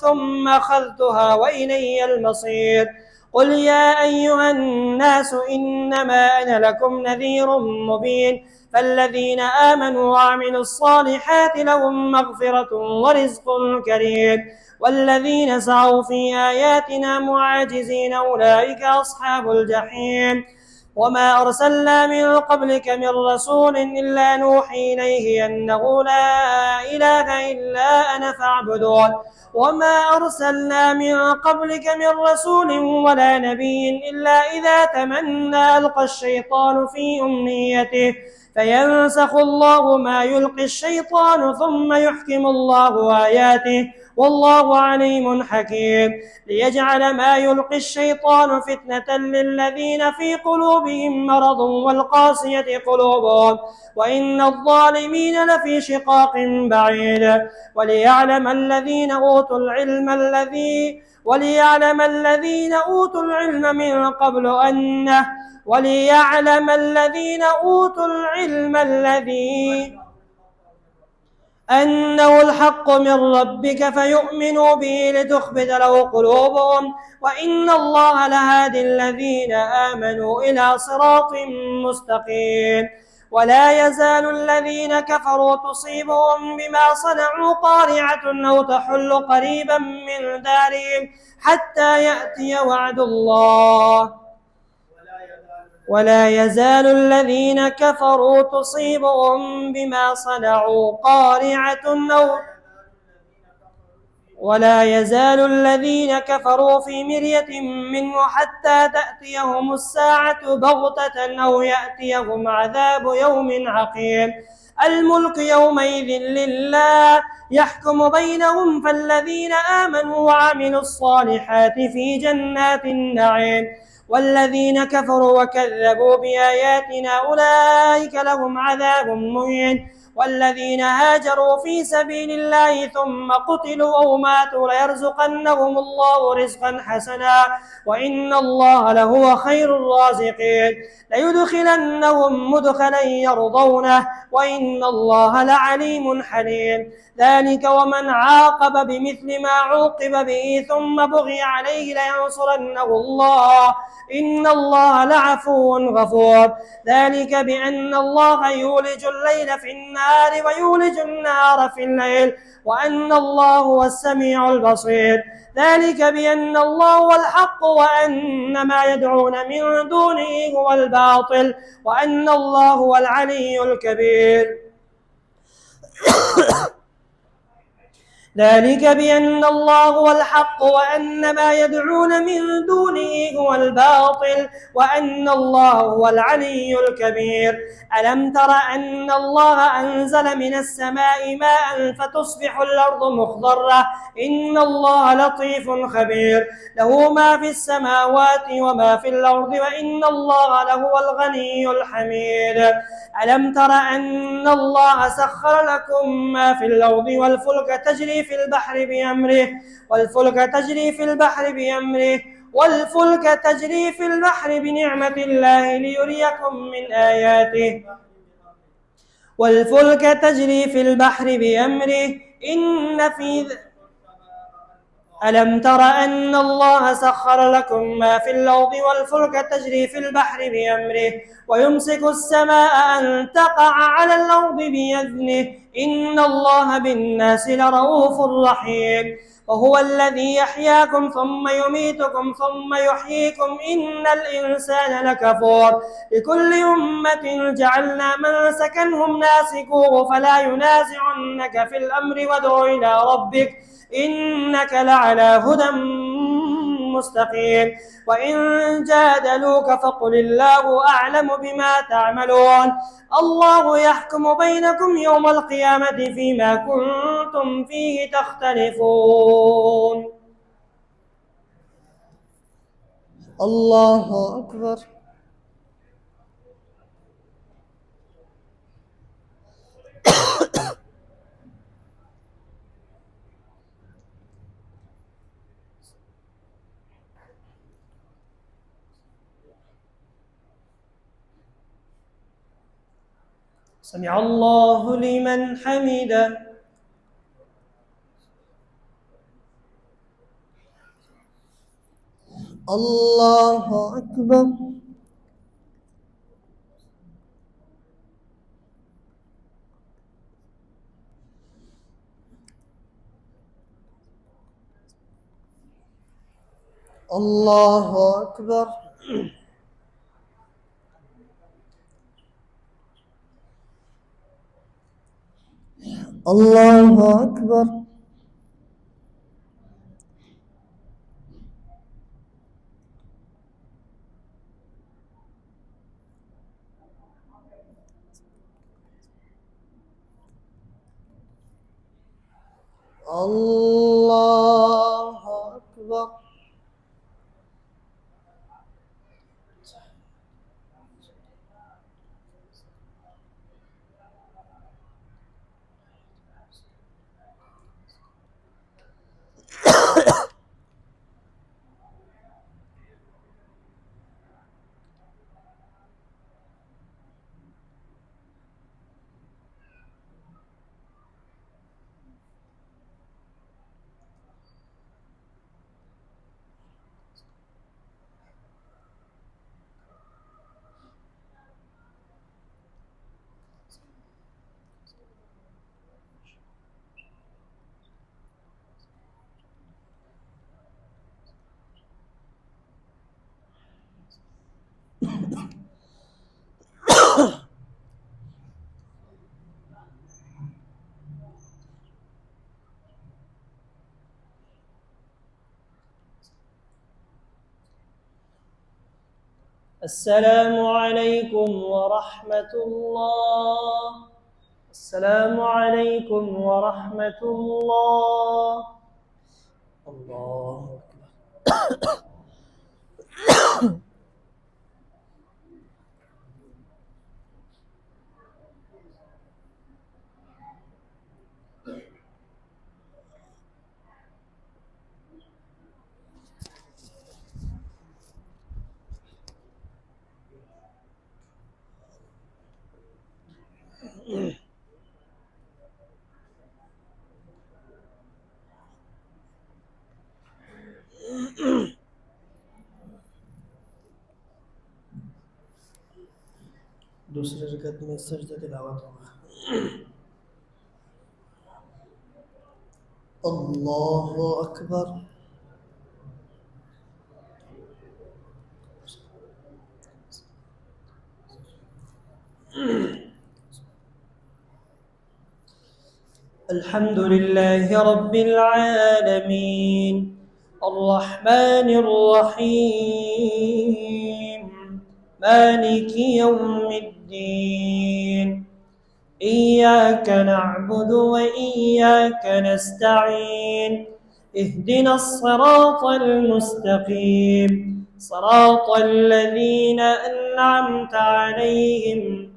ثم أخذتها وإلي المصير. قل يا أيها الناس إنما أنا لكم نذير مبين. فالذين آمنوا وعملوا الصالحات لهم مغفرة ورزق كريم والذين سعوا في آياتنا معاجزين أولئك أصحاب الجحيم. وما أرسلنا من قبلك من رسول إلا نوحي إليه أنه لا إله إلا أنا فاعبدون. وما أرسلنا من قبلك من رسول ولا نبي إلا إذا تمنى ألقى الشيطان في أمنيته فينسخ الله ما يلقي الشيطان ثم يحكم الله آياته والله عليم حكيم. ليجعل ما يلقي الشيطان فتنة للذين في قلوبهم مرض والقاسية قلوبهم وإن الظالمين لفي شقاق بعيد. وليعلم الذين أوتوا العلم من قبل أنه الحق من ربك فيؤمنوا به لتخبت له قلوبهم وإن الله لهادي الذين آمنوا إلى صراط مستقيم. ولا يزال الذين كفروا تصيبهم بما صنعوا قارعة أو تحل قريبا من دارهم حتى يأتي وعد الله. ولا يزال الذين كفروا تصيبهم بما صنعوا ولا يزال الذين كفروا في مرية منه حتى تأتيهم الساعة بغتة أو يأتيهم عذاب يوم عقيم. الملك يومئذ لله يحكم بينهم فالذين آمنوا وعملوا الصالحات في جنات النعيم والذين كفروا وكذبوا بآياتنا أولئك لهم عذاب مهين. والذين هاجروا في سبيل الله ثم قتلوا أو ماتوا ليرزقنهم الله رزقا حسنا وإن الله لهو خير الرازقين. ليدخلنهم مدخلا يرضونه وإن الله لعليم حليم. ذلك ومن عاقب بمثل ما عوقب به ثم بغي عليه لينصرنه الله إن الله لعفو غفور. ذلك بأن الله يولج الليل في النهار ويولج النهار في الليل وأن الله هو السميع البصير. ذلك بأن الله هو الحق وأن ما يدعون من دونه هو الباطل وأن الله هو العلي الكبير. ذلك بأن الله هو الحق وأن ما يدعون من دونه هو الباطل وأن الله هو العلي الكبير. ألم تر أن الله أنزل من السماء ماء فتصبح الأرض مخضرة إن الله لطيف خبير له ما في السماوات وما في الأرض وإن الله لهو الغني الحميد. ألم تر أن الله سخر لكم ما في الأرض والفلك تجري في البحر بنعمة الله ليريكم من آياته ألم تر أن الله سخر لكم ما في الأرض والفلك تجري في البحر بأمره ويمسك السماء أن تقع على الأرض بإذنه إن الله بالناس لرؤوف رحيم. وهو الذي يحياكم ثم يميتكم ثم يحييكم إن الإنسان لكفور لكل أمة جعلنا منسكا هم ناسكوه فلا ينازعنك في الأمر وادع إلى ربك إنك لعلى هدى مستقيم وإن جادلوك فقل الله أعلم بما تعملون الله يحكم بينكم يوم القيامة فيما كنتم فيه تختلفون. الله أكبر. سمع الله لمن حمده. الله أكبر. الله أكبر. الله أكبر. الله أكبر. السلام عليكم ورحمة الله. السلام عليكم ورحمة الله. الله दूसरे रकत में सजदा तिलावत होगा। अल्लाहु अकबर। الحمد لله رب العالمين الرحمن الرحيم مالك يوم الدين إياك نعبد وإياك نستعين اهدنا الصراط المستقيم صراط الذين أنعمت عليهم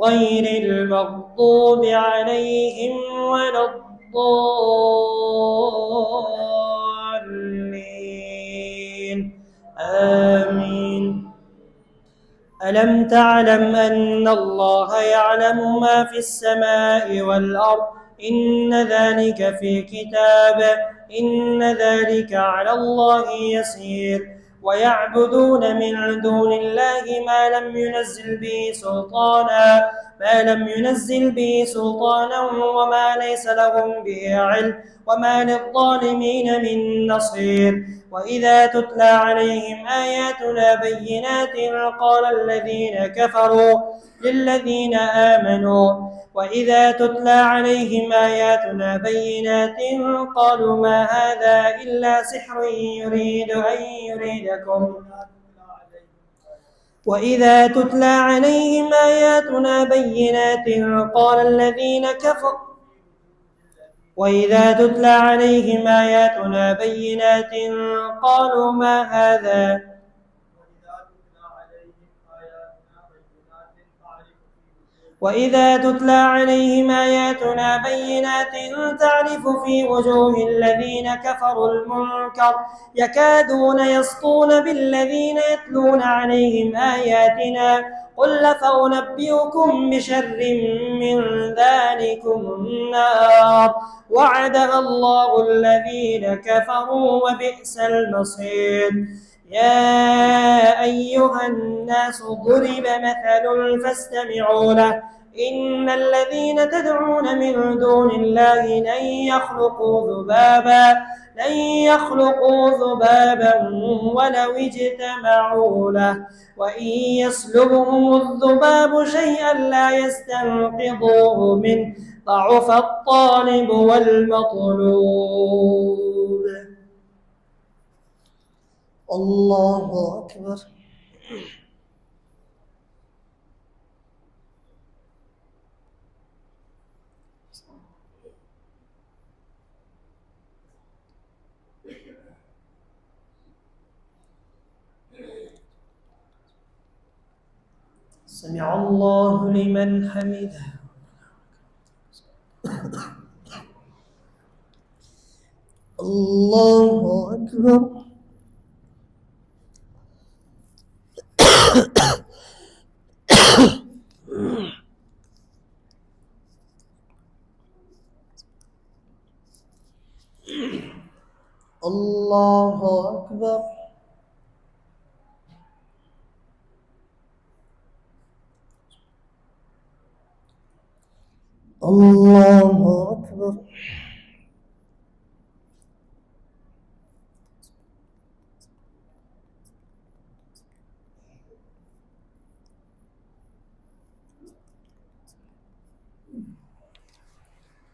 غير المغضوب عليهم ولا الضالين آمين. ألم تعلم أن الله يعلم ما في السماء والأرض إن ذلك في كتاب إن ذلك على الله يسير ويعبدون من دون الله ما لم ينزل به سلطانا ما لم ينزل به سلطانا وما ليس لهم به علم وما للظالمين من نصير. وإذا تتلى عليهم آياتنا بينات قال الذين كفروا للذين آمنوا وإذا تتلى عليهم آياتنا بينات قالوا ما هذا إلا سحر يريد أن يريدكم وإذا تتلى عليهم آياتنا بينات قال الذين كفروا وإذا تتلى عليهم آياتنا بينات قالوا ما هذا وإذا تتلى عليهم آياتنا بينات تعرف في وجوه الذين كفروا المنكر يكادون يسطون بالذين يتلون عليهم آياتنا قل فأنبئكم بشر من ذلكم النار وعدها الله الذين كفروا وبئس المصير. يا أيها الناس ضرب مثل فاستمعوا له إن الذين تدعون من دون الله لن يخلقوا ذبابا ولو اجتمعوا له وإن يسلبهم الذباب شيئا لا يستنقذوه منه ضعف الطالب والمطلوب. الله أكبر. سمع الله لمن حمده. الله أكبر. الله أكبر. الله أكبر.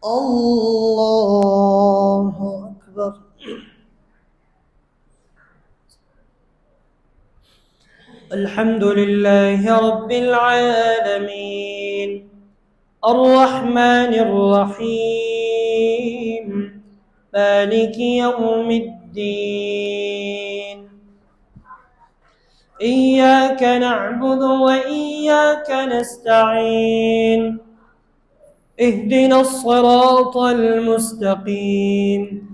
الله أكبر. الحمد لله رب العالمين الرحمن الرحيم مالك يوم الدين إياك نعبد وإياك نستعين اهدنا الصراط المستقيم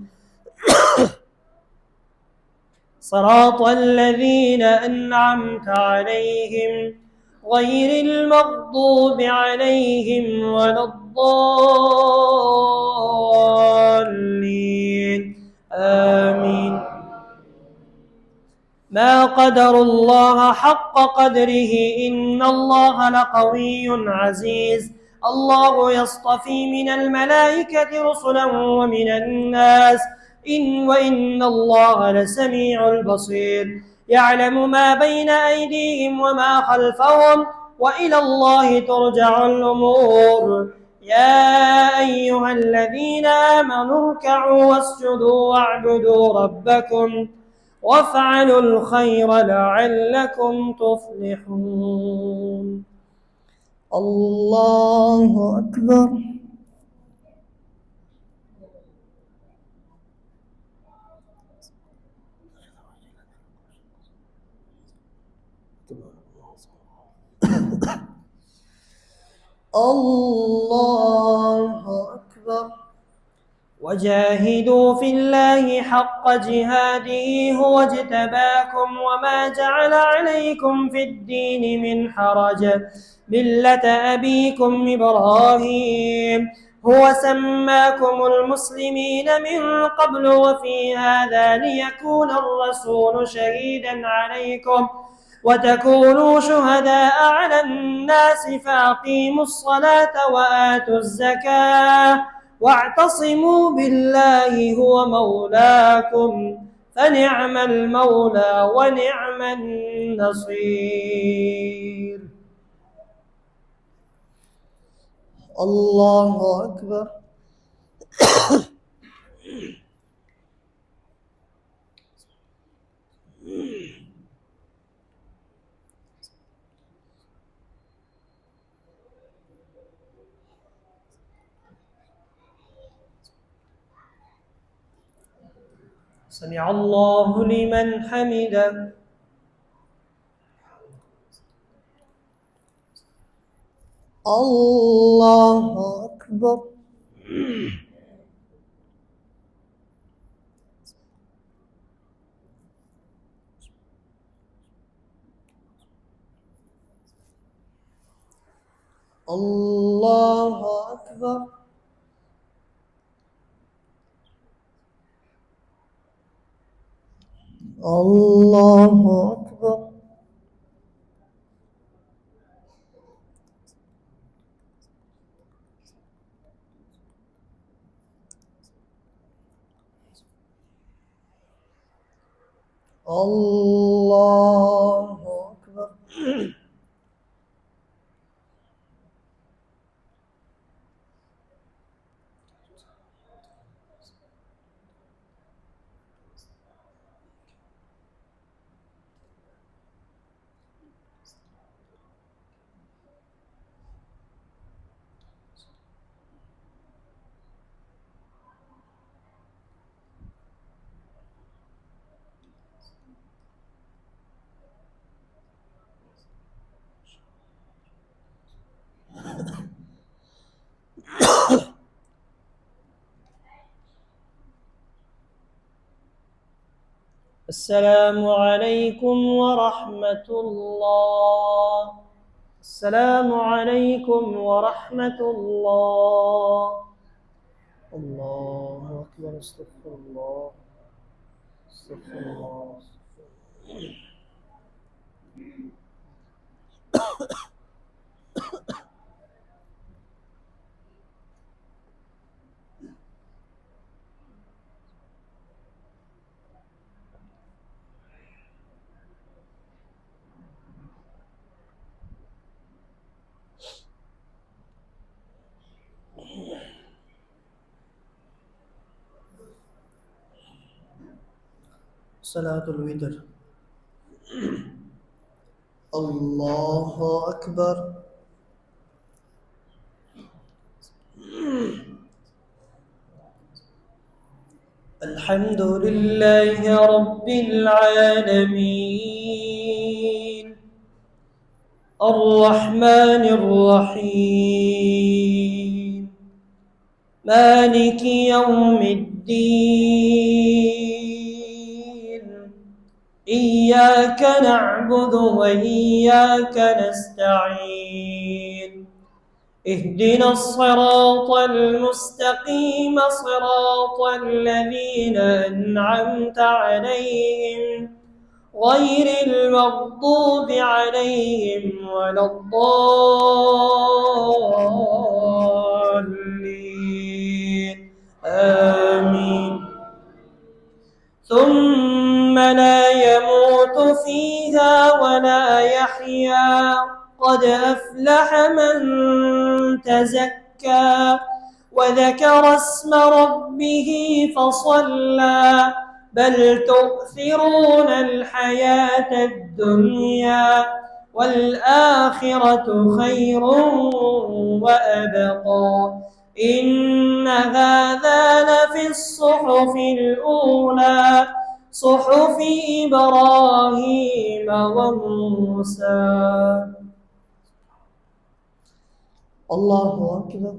صراط الذين أنعمت عليهم غير المغضوب عليهم ولا الضالين آمين. ما قدروا الله حق قدره إن الله لقوي عزيز. الله يصطفي من الملائكة رسلا ومن الناس وإن الله لسميع البصير. يعلم ما بين أيديهم وما خلفهم وإلى الله ترجع الأمور. يا أيها الذين آمنوا اركعوا واسجدوا واعبدوا ربكم وافعلوا الخير لعلكم تفلحون. الله أكبر. الله أكبر. وجاهدوا في الله حق جهاده هو اجتباكم وما جعل عليكم في الدين من حرج ملة أبيكم إبراهيم هو سماكم المسلمين من قبل وفي هذا ليكون الرسول شهيدا عليكم وتكونوا شهداء على الناس فأقيموا الصلاة وآتوا الزكاة واعتصموا بالله هو مولاكم فنعم المولى ونعم النصير. الله أكبر. سمع الله لمن حمده. الله أكبر. الله أكبر. الله أكبر. الله أكبر. السلام عليكم ورحمة الله. السلام عليكم ورحمة الله. الله أكبر. استغفر الله. استغفر الله. صلاة الوتر. الله أكبر. الحمد لله رب العالمين الرحمن الرحيم مالك يوم الدين إياك نعبد وإياك نستعين اهدنا الصراط المستقيم صراط الذين أنعمت عليهم غير المغضوب عليهم ولا الضالين آمين. ثم لا يموت فيها ولا يحيا قد أفلح من تزكى وذكر اسم ربه فصلى بل تؤثرون الحياة الدنيا والآخرة خير وأبقى إن هذا لفي الصحف الأولى صحف إبراهيم وموسى. الله أكبر.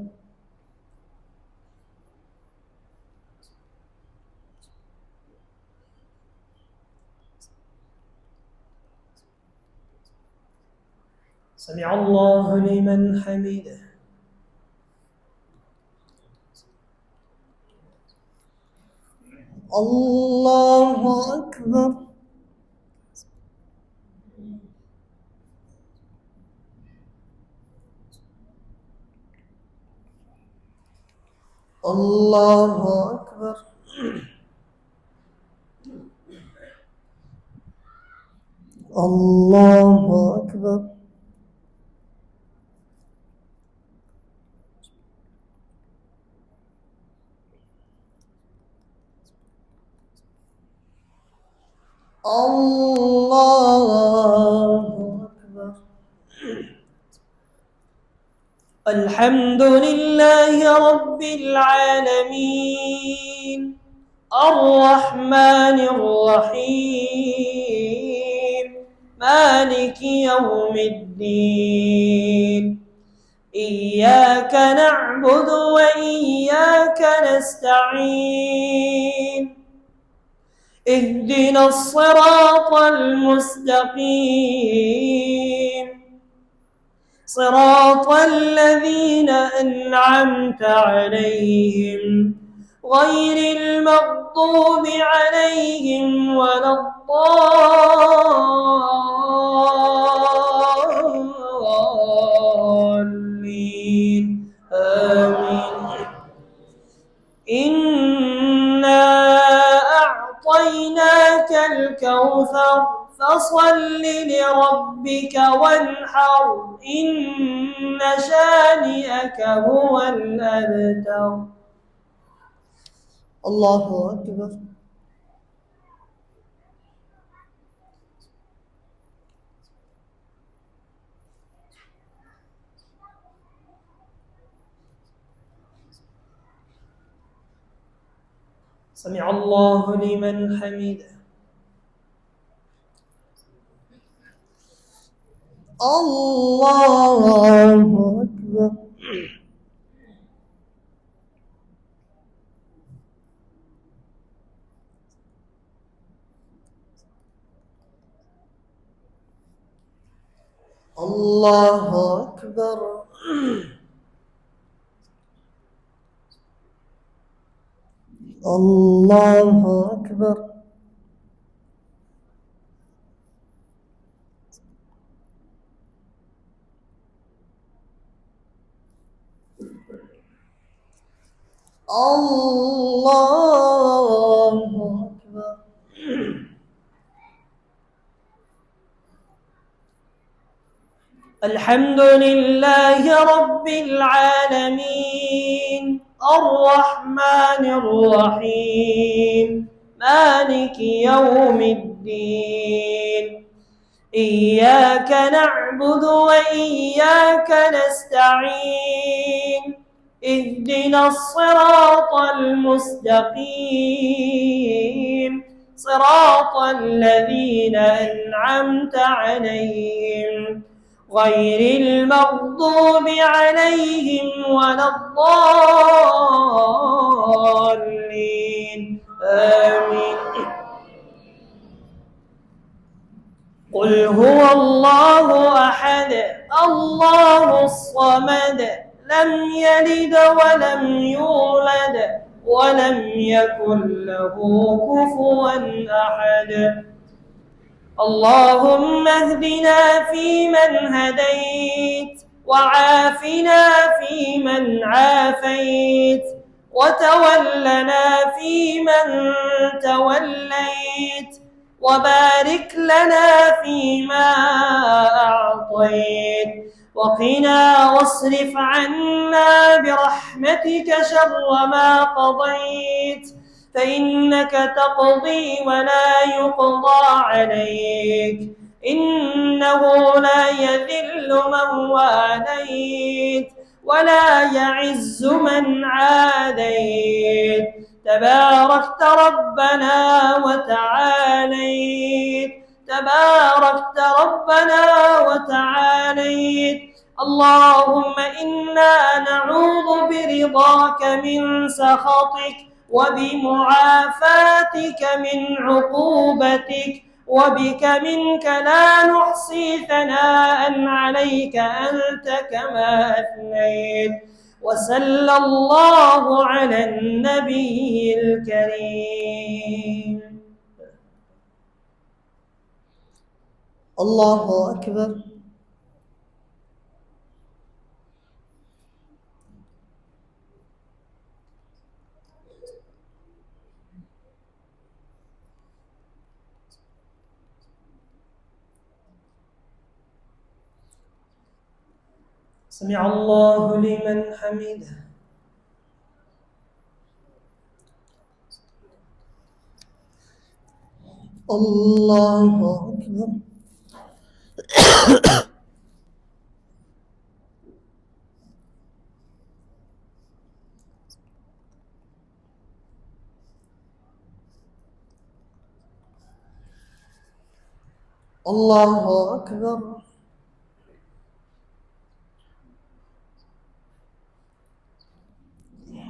سمع الله لمن حمده. الله أكبر. الله أكبر. الله أكبر. الله أكبر. الحمد لله رب العالمين الرحمن الرحيم مالك يوم الدين إياك نعبد وإياك نستعين اهدنا الصراط المستقيم صراط الذين أنعمت عليهم غير المغضوب عليهم ولا الضالين آمين. إنا أعطيناك الكوثر فصل لربك وانحر إن شانئك هو الأبتر. الله أكبر. سمع الله لمن حمده. الله أكبر. الله أكبر. الله أكبر. الله أكبر. الحمد لله رب العالمين الرحمن الرحيم مالك يوم الدين إياك نعبد وإياك نستعين اهدنا الصراط المستقيم صراط الذين أنعمت عليهم غير المغضوب عليهم ولا الضالين آمين. قل هو الله أحد الله الصمد لم يلد ولم يولد ولم يكن له كفوا أحد. اللهم اهدنا فيمن هديت وعافنا فيمن عافيت وتولنا فيمن توليت وبارك لنا فيما أعطيت وقنا واصرف عنا برحمتك شر ما قضيت فإنك تقضي ولا يقضى عليك إنه لا يذل من واليت ولا يعز من عاديت تباركت ربنا وتعاليت تباركت ربنا وتعاليت. اللهم إنا نعوذ برضاك من سخطك وبمعافاتك من عقوبتك وبك منك لا نحصي ثناء عليك أنت كما أثنيت. وصلى الله على النبي الكريم. الله أكبر. سمع الله لمن حمده. الله أكبر. الله أكبر.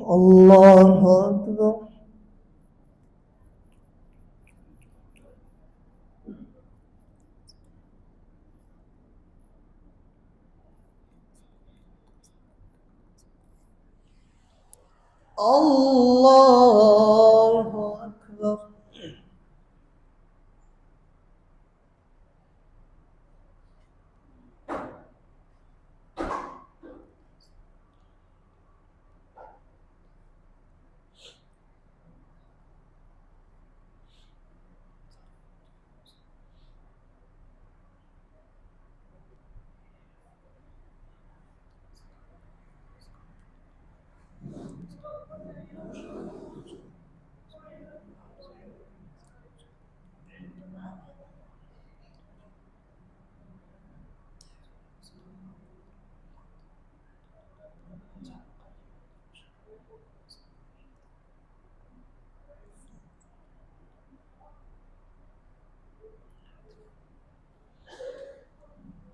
الله أكبر. الله أكبر.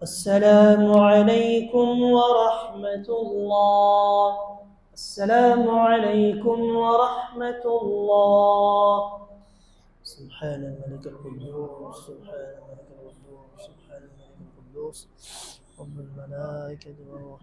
السلام عليكم ورحمة الله. السلام عليكم ورحمة الله. سبحان الملك القدوس، سبحان الملك القدوس، سبحان الملك القدوس، رب الملائكة والروح.